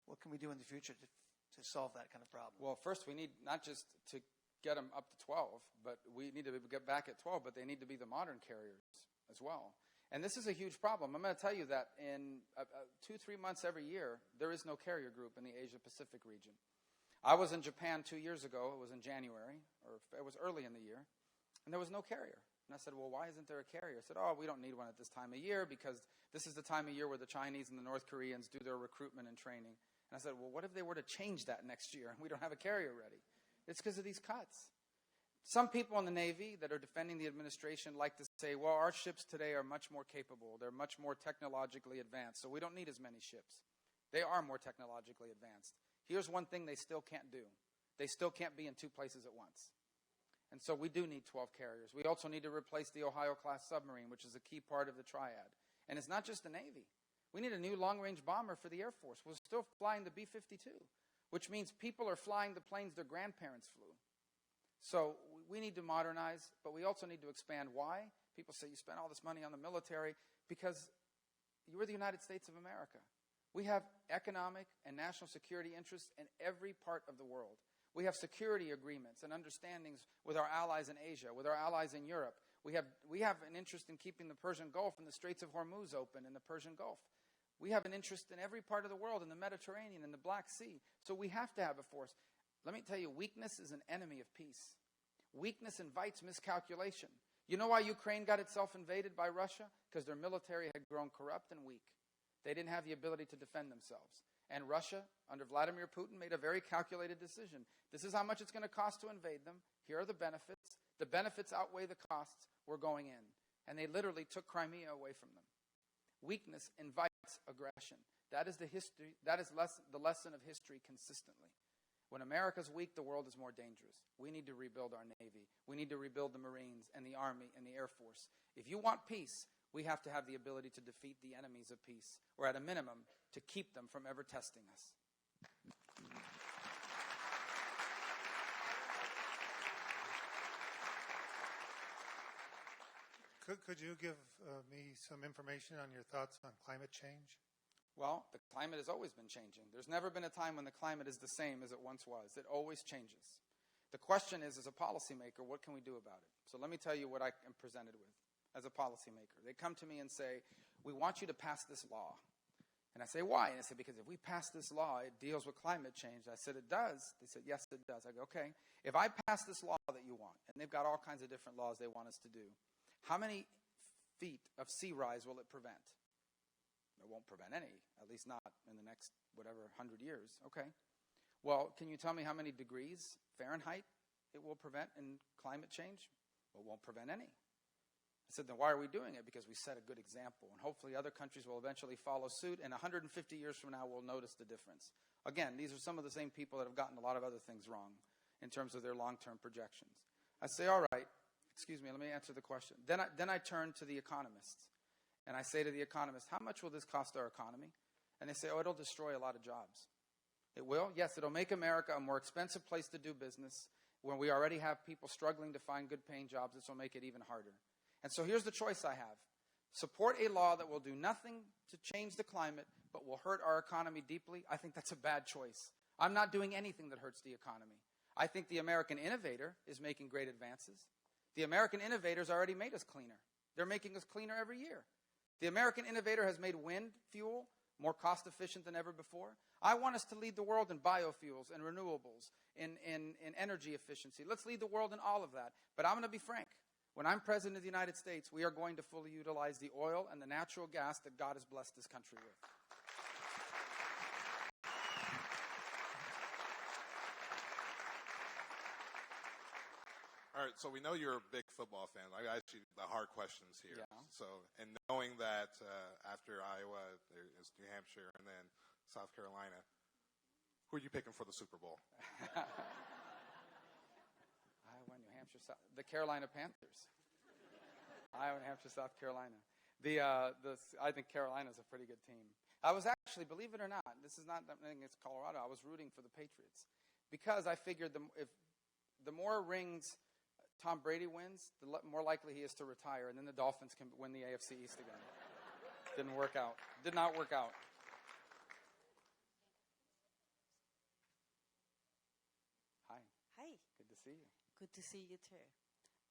What can we do in the future to solve that kind of problem? Well, first, we need not just to get them up to 12, but we need to get back at 12, but they need to be the modern carriers as well. And this is a huge problem. I'm going to tell you that in 2-3 months every year, there is no carrier group in the Asia-Pacific region. I was in Japan 2 years ago. It was in January, or it was early in the year, and there was no carrier. And I said, well, why isn't there a carrier? I said, oh, we don't need one at this time of year because this is the time of year where the Chinese and the North Koreans do their recruitment and training. And I said, well, what if they were to change that next year and we don't have a carrier ready? It's because of these cuts. Some people in the Navy that are defending the administration like to say, well, our ships today are much more capable. They're much more technologically advanced, so we don't need as many ships. They are more technologically advanced. Here's one thing they still can't do. They still can't be in 2 places at once. And so we do need 12 carriers. We also need to replace the Ohio-class submarine, which is a key part of the triad. And it's not just the Navy. We need a new long-range bomber for the Air Force. We're still flying the B-52, which means people are flying the planes their grandparents flew. So we need to modernize, but we also need to expand. Why? People say you spend all this money on the military because you're the United States of America. We have economic and national security interests in every part of the world. We have security agreements and understandings with our allies in Asia, with our allies in Europe. We have an interest in keeping the Persian Gulf and the Straits of Hormuz open in the Persian Gulf. We have an interest in every part of the world, in the Mediterranean, in the Black Sea. So we have to have a force. Let me tell you, weakness is an enemy of peace. Weakness invites miscalculation. You know why Ukraine got itself invaded by Russia? Because their military had grown corrupt and weak. They didn't have the ability to defend themselves. And Russia, under Vladimir Putin, made a very calculated decision. This is how much it's going to cost to invade them. Here are the benefits. The benefits outweigh the costs. We're going in. And they literally took Crimea away from them. Weakness invites aggression. That is the lesson of history consistently. When America's weak, the world is more dangerous. We need to rebuild our Navy. We need to rebuild the Marines and the Army and the Air Force. If you want peace, we have to have the ability to defeat the enemies of peace, or at a minimum, to keep them from ever testing us. Could you give me some information on your thoughts on climate change? Well, the climate has always been changing. There's never been a time when the climate is the same as it once was. It always changes. The question is, as a policymaker, what can we do about it? So let me tell you what I am presented with as a policymaker. They come to me and say, we want you to pass this law. And I say, why? And they say, because if we pass this law, it deals with climate change. I said, it does? They said, yes, it does. I go, okay. If I pass this law that you want, and they've got all kinds of different laws they want us to do, how many feet of sea rise will it prevent? It won't prevent any, at least not in the next, 100 years. Okay. Well, can you tell me how many degrees Fahrenheit it will prevent in climate change? Well, it won't prevent any. I said, then why are we doing it? Because we set a good example, and hopefully other countries will eventually follow suit, and 150 years from now we'll notice the difference. Again, these are some of the same people that have gotten a lot of other things wrong in terms of their long-term projections. I say, all right, excuse me, let me answer the question. Then I turn to the economists. And I say to the economists, how much will this cost our economy? And they say, oh, it'll destroy a lot of jobs. It will? Yes, it'll make America a more expensive place to do business. When we already have people struggling to find good paying jobs, this will make it even harder. And so here's the choice I have. Support a law that will do nothing to change the climate, but will hurt our economy deeply. I think that's a bad choice. I'm not doing anything that hurts the economy. I think the American innovator is making great advances. The American innovators already made us cleaner. They're making us cleaner every year. The American innovator has made wind fuel more cost efficient than ever before. I want us to lead the world in biofuels and renewables, in energy efficiency. Let's lead the world in all of that. But I'm going to be frank. When I'm president of the United States, we are going to fully utilize the oil and the natural gas that God has blessed this country with. All right, so we know you're a big football fan. I ask you the hard questions here. Yeah. So, and knowing that after Iowa, there's New Hampshire, and then South Carolina, who are you picking for the Super Bowl? Iowa, New Hampshire, the Carolina Panthers. Iowa, New Hampshire, South Carolina. I think Carolina's a pretty good team. I was actually, believe it or not, this is not anything against Colorado. I was rooting for the Patriots because I figured if the more rings Tom Brady wins, the more likely he is to retire, and then the Dolphins can win the AFC East again. Didn't work out. Did not work out. Hi. Hi. Good to see you. Good to see you too.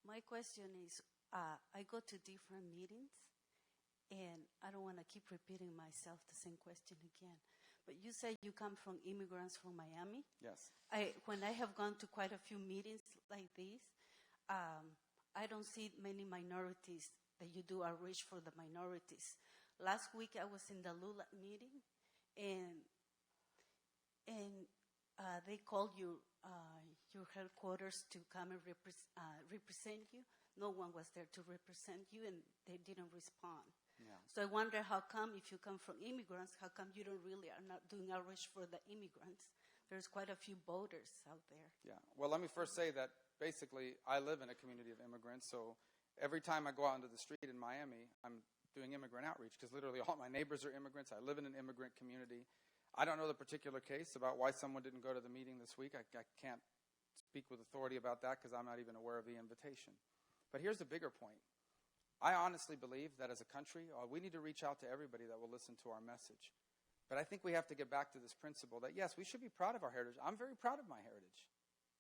My question is, I go to different meetings, and I don't want to keep repeating myself the same question again. But you say you come from immigrants from Miami. Yes. When I have gone to quite a few meetings like these, I don't see many minorities that you do outreach for the minorities. Last week I was in the LULAC meeting, and they called your headquarters to come and represent you. No one was there to represent you, and they didn't respond. Yeah. So I wonder how come, if you come from immigrants, how come you are not doing outreach for the immigrants? There's quite a few voters out there. Yeah. Well, let me first say that basically I live in a community of immigrants, so every time I go out into the street in Miami, I'm doing immigrant outreach because literally all my neighbors are immigrants. I live in an immigrant community. I don't know the particular case about why someone didn't go to the meeting this week. I can't speak with authority about that because I'm not even aware of the invitation. But here's the bigger point. I honestly believe that as a country, we need to reach out to everybody that will listen to our message. But I think we have to get back to this principle that, yes, we should be proud of our heritage. I'm very proud of my heritage.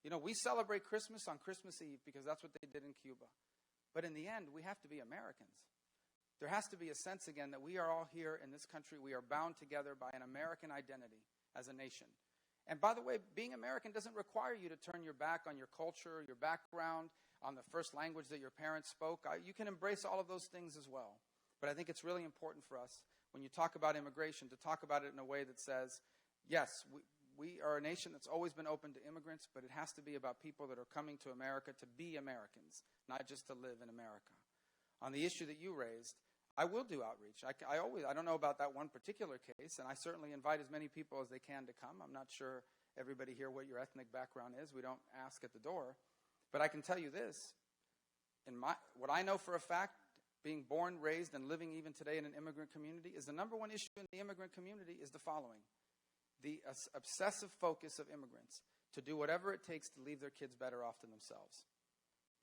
You know, we celebrate Christmas on Christmas Eve because that's what they did in Cuba. But in the end, we have to be Americans. There has to be a sense again that we are all here in this country. We are bound together by an American identity as a nation. And by the way, being American doesn't require you to turn your back on your culture, your background, on the first language that your parents spoke. You can embrace all of those things as well. But I think it's really important for us, when you talk about immigration, to talk about it in a way that says, yes, we are a nation that's always been open to immigrants, but it has to be about people that are coming to America to be Americans, not just to live in America. On the issue that you raised, I will do outreach. I don't know about that one particular case, and I certainly invite as many people as they can to come. I'm not sure everybody here what your ethnic background is. We don't ask at the door. But I can tell you this. What I know for a fact, being born, raised, and living even today in an immigrant community, is the number one issue in the immigrant community is the following. The obsessive focus of immigrants to do whatever it takes to leave their kids better off than themselves.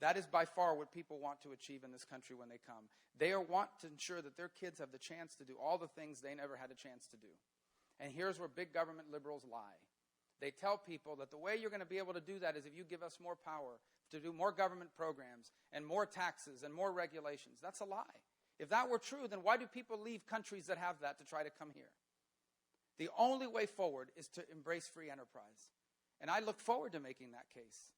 That is by far what people want to achieve in this country when they come. They want to ensure that their kids have the chance to do all the things they never had a chance to do. And here's where big government liberals lie. They tell people that the way you're going to be able to do that is if you give us more power to do more government programs and more taxes and more regulations. That's a lie. If that were true, then why do people leave countries that have that to try to come here? The only way forward is to embrace free enterprise. And I look forward to making that case.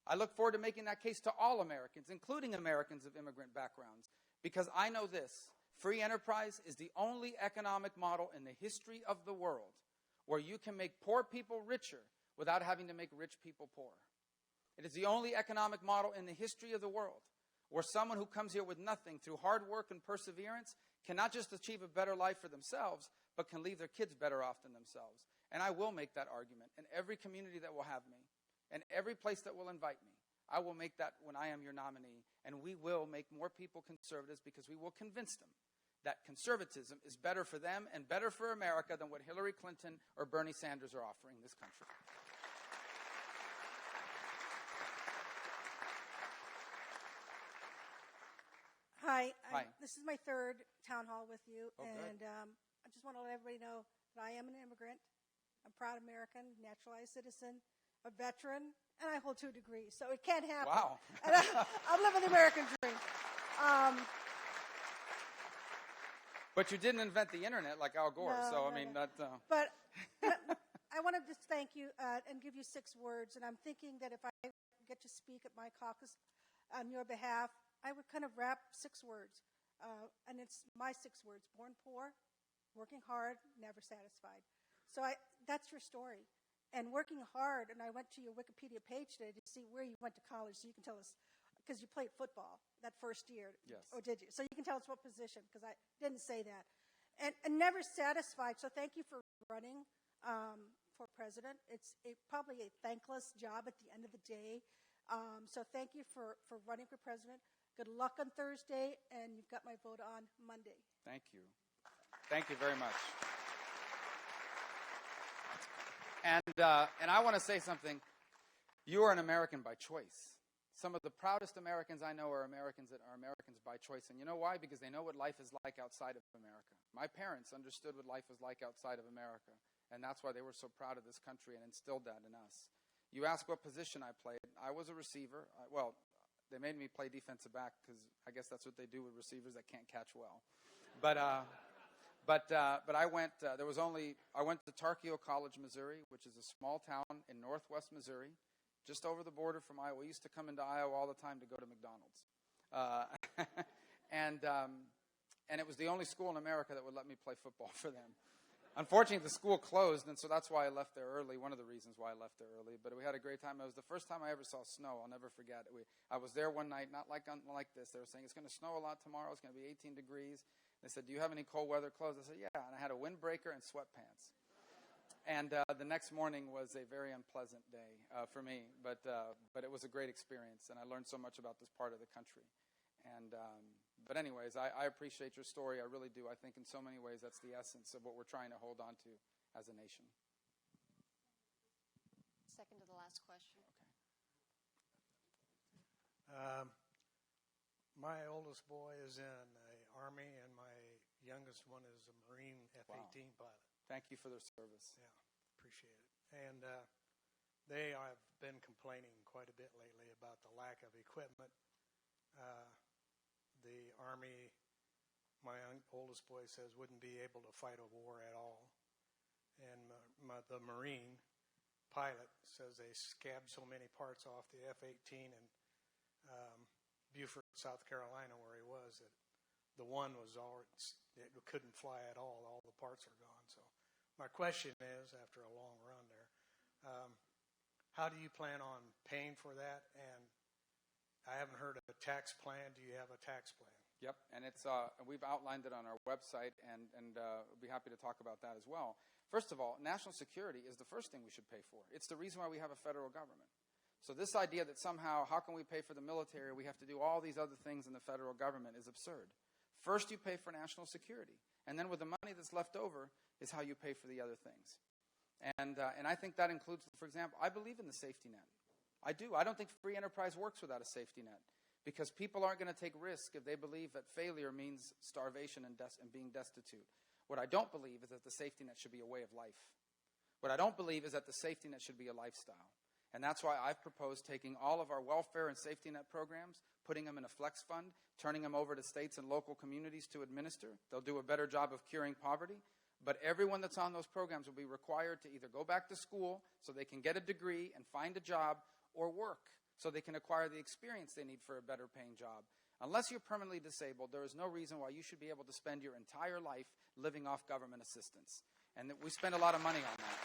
I look forward to making that case to all Americans, including Americans of immigrant backgrounds, because I know this. Free enterprise is the only economic model in the history of the world where you can make poor people richer without having to make rich people poor. It is the only economic model in the history of the world where someone who comes here with nothing through hard work and perseverance can not just achieve a better life for themselves, but can leave their kids better off than themselves. And I will make that argument in every community that will have me, and every place that will invite me. I will make that when I am your nominee, and we will make more people conservatives because we will convince them that conservatism is better for them and better for America than what Hillary Clinton or Bernie Sanders are offering this country. Hi. Hi. This is my third town hall with you, Oh, good. and I just want to let everybody know that I am an immigrant, a proud American, naturalized citizen, a veteran, and I hold 2 degrees, so it can't happen. Wow. And I'm living the American dream. But you didn't invent the internet like Al Gore, No, so I no, mean, no. that. But I want to just thank you and give you 6 words, and I'm thinking that if I get to speak at my caucus on your behalf, I would kind of wrap 6 words, and it's my 6 words: born poor, working hard, never satisfied. So that's your story. And working hard, and I went to your Wikipedia page today to see where you went to college, so you can tell us, because you played football that first year. Yes. Or did you? So you can tell us what position, because I didn't say that. And never satisfied, so thank you for running for president. It's probably a thankless job at the end of the day. So thank you for running for president. Good luck on Thursday, and you've got my vote on Monday. Thank you. Thank you very much. And I want to say something. You are an American by choice. Some of the proudest Americans I know are Americans that are Americans by choice. And you know why? Because they know what life is like outside of America. My parents understood what life was like outside of America. And that's why they were so proud of this country and instilled that in us. You asked what position I played. I was a receiver. Well, they made me play defensive back because I guess that's what they do with receivers that can't catch well. But I went. I went to Tarkio College, Missouri, which is a small town in northwest Missouri, just over the border from Iowa. We used to come into Iowa all the time to go to McDonald's, and it was the only school in America that would let me play football for them. Unfortunately, the school closed, and so that's why I left there early. One of the reasons why I left there early. But we had a great time. It was the first time I ever saw snow. I'll never forget it. I was there one night, not like this. They were saying it's going to snow a lot tomorrow. It's going to be 18 degrees. They said, "Do you have any cold weather clothes?" I said, "Yeah." And I had a windbreaker and sweatpants. And the next morning was a very unpleasant day for me, but it was a great experience, and I learned so much about this part of the country. And but anyways, I appreciate your story. I really do. I think in so many ways that's the essence of what we're trying to hold on to as a nation. Second to the last question. Um, my oldest boy is in the Army, and my youngest one is a Marine F-18 pilot. Thank you for their service. Yeah, appreciate it. And they have been complaining quite a bit lately about the lack of equipment. The Army, my oldest boy says, wouldn't be able to fight a war at all. And the Marine pilot says they scabbed so many parts off the F-18 in Beaufort, South Carolina, where he was, that the one was it couldn't fly at all. All the parts are gone. So My question is, after a long run there, how do you plan on paying for that? And I haven't heard of a tax plan. Do you have a tax plan? Yep, and we've outlined it on our website, and we'll be happy to talk about that as well. First of all, national security is the first thing we should pay for. It's the reason why we have a federal government. So this idea that somehow, how can we pay for the military, we have to do all these other things in the federal government is absurd. First you pay for national security, and then with the money that's left over is how you pay for the other things. And I think that includes, for example, I believe in the safety net. I do. I don't think free enterprise works without a safety net. Because people aren't going to take risk if they believe that failure means starvation and being destitute. What I don't believe is that the safety net should be a way of life. What I don't believe is that the safety net should be a lifestyle. And that's why I've proposed taking all of our welfare and safety net programs, putting them in a flex fund, turning them over to states and local communities to administer. They'll do a better job of curing poverty. But everyone that's on those programs will be required to either go back to school so they can get a degree and find a job, or work so they can acquire the experience they need for a better paying job. Unless you're permanently disabled, there is no reason why you should be able to spend your entire life living off government assistance. And we spend a lot of money on that.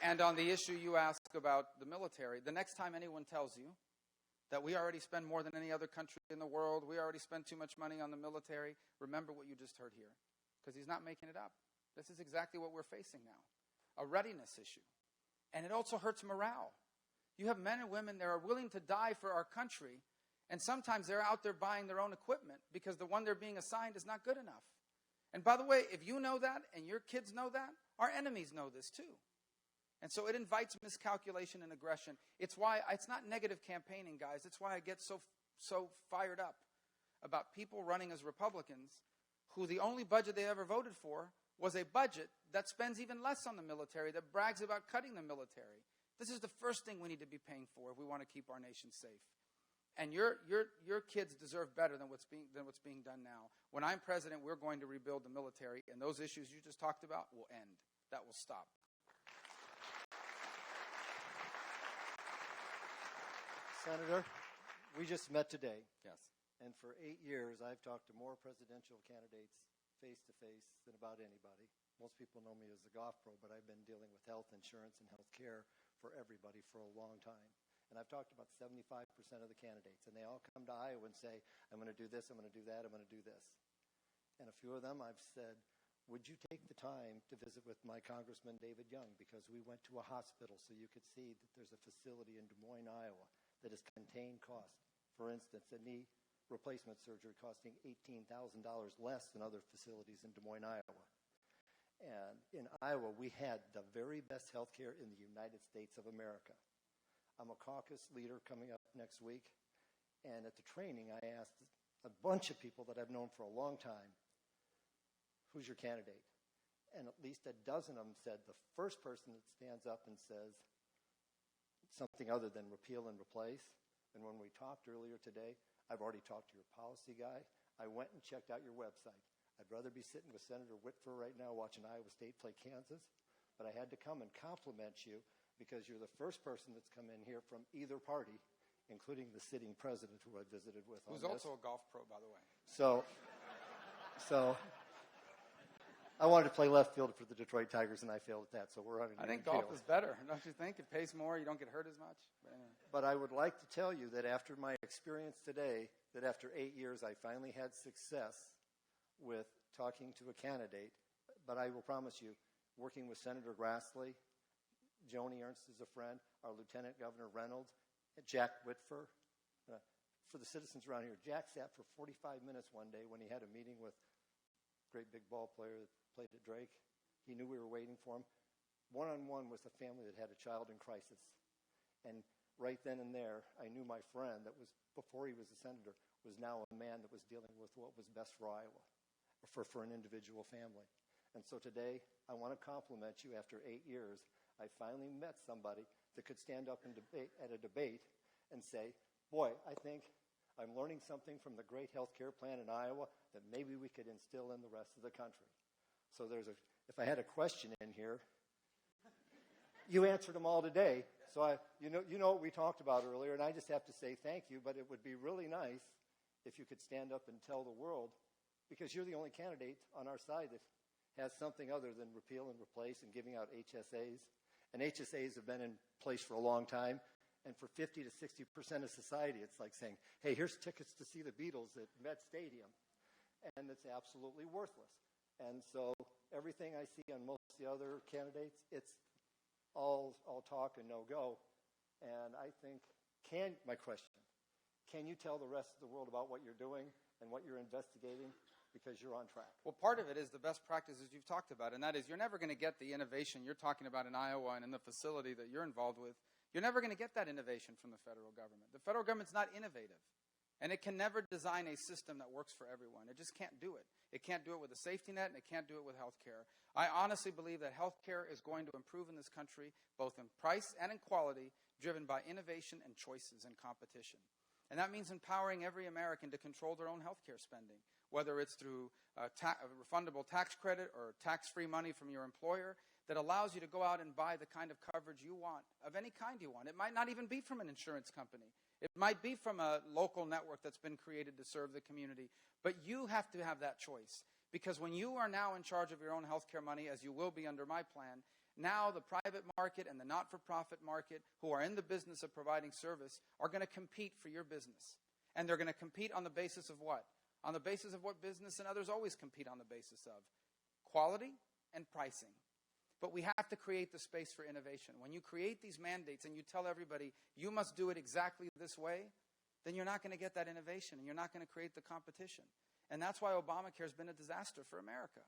And on the issue you asked about the military, the next time anyone tells you that we already spend more than any other country in the world, we already spend too much money on the military, remember what you just heard here. Because he's not making it up. This is exactly what we're facing now. A readiness issue. And it also hurts morale. You have men and women that are willing to die for our country, and sometimes they're out there buying their own equipment because the one they're being assigned is not good enough. And by the way, if you know that and your kids know that, our enemies know this too. And so it invites miscalculation and aggression. It's not negative campaigning, guys. It's why I get so fired up about people running as Republicans who the only budget they ever voted for was a budget that spends even less on the military, that brags about cutting the military. This is the first thing we need to be paying for if we want to keep our nation safe. And your kids deserve better than what's being done now. When I'm president, we're going to rebuild the military, and those issues you just talked about will end. That will stop. Senator, we just met today. Yes. And for 8 years, I've talked to more presidential candidates face-to-face than about anybody. Most people know me as the golf pro, but I've been dealing with health insurance and health care for everybody for a long time. And I've talked to about 75% of the candidates, and they all come to Iowa and say, I'm going to do this, I'm going to do that, I'm going to do this. And a few of them I've said, would you take the time to visit with my Congressman David Young, because we went to a hospital so you could see that there's a facility in Des Moines, Iowa that has contained cost. For instance, a knee replacement surgery costing $18,000 less than other facilities in Des Moines, Iowa. And in Iowa, we had the very best health care in the United States of America. I'm a caucus leader coming up next week, and at the training, I asked a bunch of people that I've known for a long time, who's your candidate? And at least a dozen of them said the first person that stands up and says something other than repeal and replace. And when we talked earlier today, I've already talked to your policy guy. I went and checked out your website. I'd rather be sitting with Senator Whitfer right now watching Iowa State play Kansas, but I had to come and compliment you because you're the first person that's come in here from either party, including the sitting president who I visited with. Who's also a golf pro, by the way. So I wanted to play left field for the Detroit Tigers, and I failed at that, so we're on a I think field. golf is better, don't you think? It pays more, you don't get hurt as much. But anyway. But I would like to tell you that after my experience today, that after 8 years, I finally had success with talking to a candidate. But I will promise you, working with Senator Grassley, Joni Ernst is a friend, our Lieutenant Governor Reynolds, Jack Whitfer. For the citizens around here, Jack sat for 45 minutes one day when he had a meeting with a great big ball player that played at Drake. He knew we were waiting for him. One-on-one with a family that had a child in crisis. And right then and there, I knew my friend that was, before he was a senator, was now a man that was dealing with what was best for Iowa, for an individual family. And so today, I want to compliment you. After 8 years, I finally met somebody that could stand up and debate at a debate and say, boy, I think I'm learning something from the great health care plan in Iowa that maybe we could instill in the rest of the country. So if I had a question in here, you answered them all today, So you know what we talked about earlier, and I just have to say thank you, but it would be really nice if you could stand up and tell the world, because you're the only candidate on our side that has something other than repeal and replace and giving out HSAs. And HSAs have been in place for a long time. And for 50 to 60% of society, it's like saying, hey, here's tickets to see the Beatles at Met Stadium. And it's absolutely worthless. And so everything I see on most of the other candidates, it's all talk and no go. And I think, my question, can you tell the rest of the world about what you're doing and what you're investigating? Because you're on track. Well, part of it is the best practices you've talked about, and that is you're never going to get the innovation you're talking about in Iowa and in the facility that you're involved with. You're never going to get that innovation from the federal government. The federal government's not innovative, and it can never design a system that works for everyone. It just can't do it. It can't do it with a safety net, and it can't do it with health care. I honestly believe that health care is going to improve in this country, both in price and in quality, driven by innovation and choices and competition. And that means empowering every American to control their own health care spending, whether it's through a refundable tax credit or tax-free money from your employer that allows you to go out and buy the kind of coverage you want, of any kind you want. It might not even be from an insurance company. It might be from a local network that's been created to serve the community. But you have to have that choice, because when you are now in charge of your own health care money, as you will be under my plan, now the private market and the not-for-profit market, who are in the business of providing service, are going to compete for your business. And they're going to compete on the basis of what? On the basis of what business and others always compete on the basis of: quality and pricing. But we have to create the space for innovation. When you create these mandates and you tell everybody, you must do it exactly this way, then you're not going to get that innovation and you're not going to create the competition. And that's why Obamacare has been a disaster for America.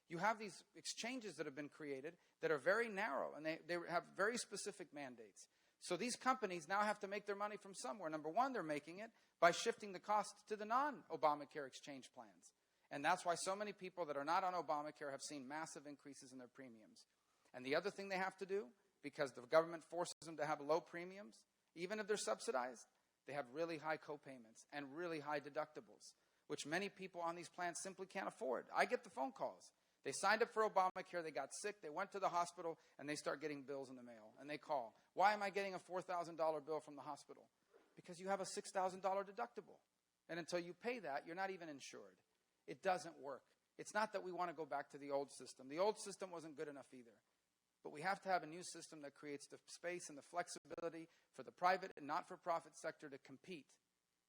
You have these exchanges that have been created that are very narrow, and they have very specific mandates. So these companies now have to make their money from somewhere. Number one, they're making it by shifting the cost to the non-Obamacare exchange plans. And that's why so many people that are not on Obamacare have seen massive increases in their premiums. And the other thing they have to do, because the government forces them to have low premiums, even if they're subsidized, they have really high copayments and really high deductibles, which many people on these plans simply can't afford. I get the phone calls. They signed up for Obamacare, they got sick, they went to the hospital, and they start getting bills in the mail. And they call, why am I getting a $4,000 bill from the hospital? Because you have a $6,000 deductible. And until you pay that, you're not even insured. It doesn't work. It's not that we want to go back to the old system. The old system wasn't good enough either. But we have to have a new system that creates the space and the flexibility for the private and not-for-profit sector to compete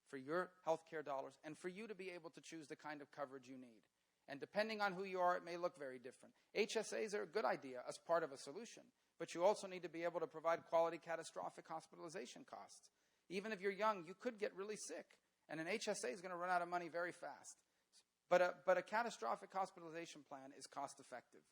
for your health care dollars and for you to be able to choose the kind of coverage you need. And depending on who you are, it may look very different. HSAs are a good idea as part of a solution, but you also need to be able to provide quality catastrophic hospitalization costs. Even if you're young, you could get really sick, and an HSA is going to run out of money very fast. But a catastrophic hospitalization plan is cost effective.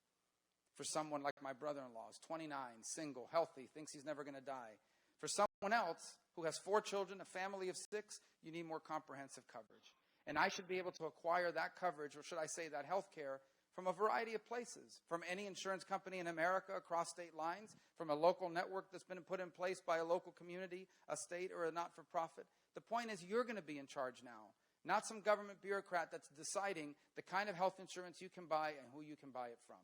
For someone like my brother-in-law, is 29, single, healthy, thinks he's never going to die. For someone else who has 4 children, a family of 6, you need more comprehensive coverage. And I should be able to acquire that coverage, or should I say that health care, from a variety of places, from any insurance company in America across state lines, from a local network that's been put in place by a local community, a state, or a not-for-profit. The point is, you're going to be in charge now, not some government bureaucrat that's deciding the kind of health insurance you can buy and who you can buy it from.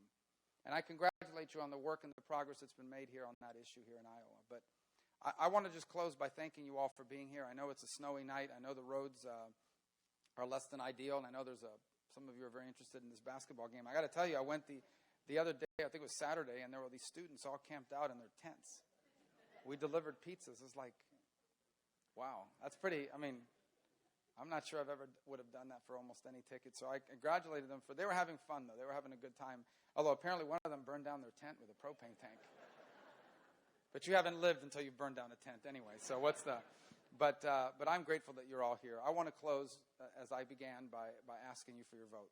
And I congratulate you on the work and the progress that's been made here on that issue here in Iowa. But I want to just close by thanking you all for being here. I know it's a snowy night. I know the roads are less than ideal, and I know some of you are very interested in this basketball game. I got to tell you, I went the other day, I think it was Saturday, and there were these students all camped out in their tents. We delivered pizzas. It's like, wow, that's pretty. I mean, I'm not sure I've ever would have done that for almost any ticket. So I congratulated them they were having fun, though. They were having a good time. Although apparently one of them burned down their tent with a propane tank. But you haven't lived until you've burned down a tent anyway. So what's the... But I'm grateful that you're all here. I want to close, as I began, by asking you for your vote.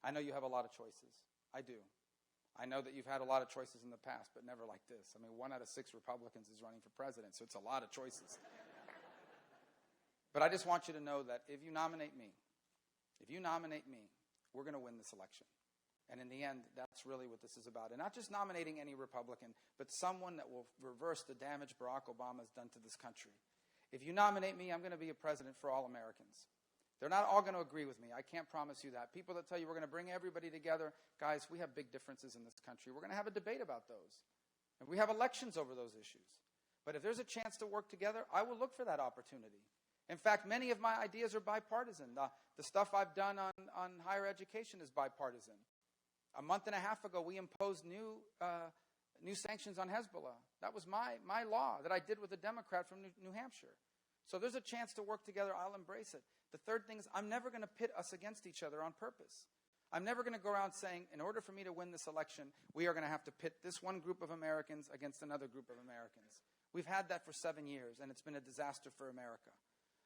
I know you have a lot of choices. I do. I know that you've had a lot of choices in the past, but never like this. I mean, 1 out of 6 Republicans is running for president, so it's a lot of choices. But I just want you to know that if you nominate me, we're going to win this election. And in the end, that's really what this is about. And not just nominating any Republican, but someone that will reverse the damage Barack Obama has done to this country. If you nominate me, I'm going to be a president for all Americans. They're not all going to agree with me. I can't promise you that. People that tell you we're going to bring everybody together, guys, we have big differences in this country. We're going to have a debate about those. And we have elections over those issues. But if there's a chance to work together, I will look for that opportunity. In fact, many of my ideas are bipartisan. The stuff I've done on higher education is bipartisan. A month and a half ago, we imposed new sanctions on Hezbollah. That was my law that I did with a Democrat from New Hampshire. So there's a chance to work together. I'll embrace it. The third thing is I'm never going to pit us against each other on purpose. I'm never going to go around saying, in order for me to win this election, we are going to have to pit this one group of Americans against another group of Americans. We've had that for 7 years, and it's been a disaster for America.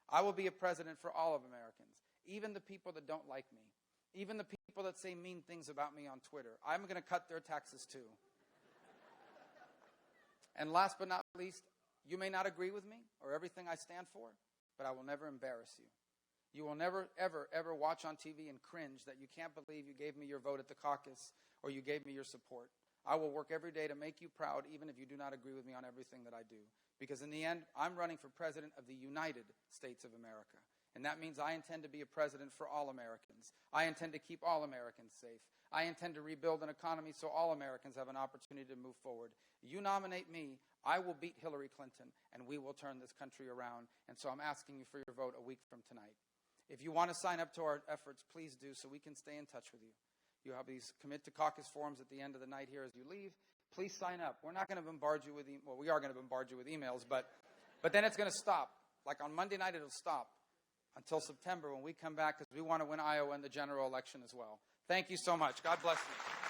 I will be a president for all of Americans, even the people that don't like me, even the people that say mean things about me on Twitter. I'm going to cut their taxes too. And last but not least, you may not agree with me or everything I stand for, but I will never embarrass you. You will never, ever, ever watch on TV and cringe that you can't believe you gave me your vote at the caucus or you gave me your support. I will work every day to make you proud, even if you do not agree with me on everything that I do. Because in the end, I'm running for president of the United States of America. And that means I intend to be a president for all Americans. I intend to keep all Americans safe. I intend to rebuild an economy so all Americans have an opportunity to move forward. You nominate me, I will beat Hillary Clinton, and we will turn this country around. And so I'm asking you for your vote a week from tonight. If you want to sign up to our efforts, please do so we can stay in touch with you. You have these commit to caucus forms at the end of the night here as you leave. Please sign up. We're not going to bombard you with, well, we are going to bombard you with emails, but then it's going to stop. Like on Monday night, it'll stop until September when we come back because we want to win Iowa in the general election as well. Thank you so much. God bless you.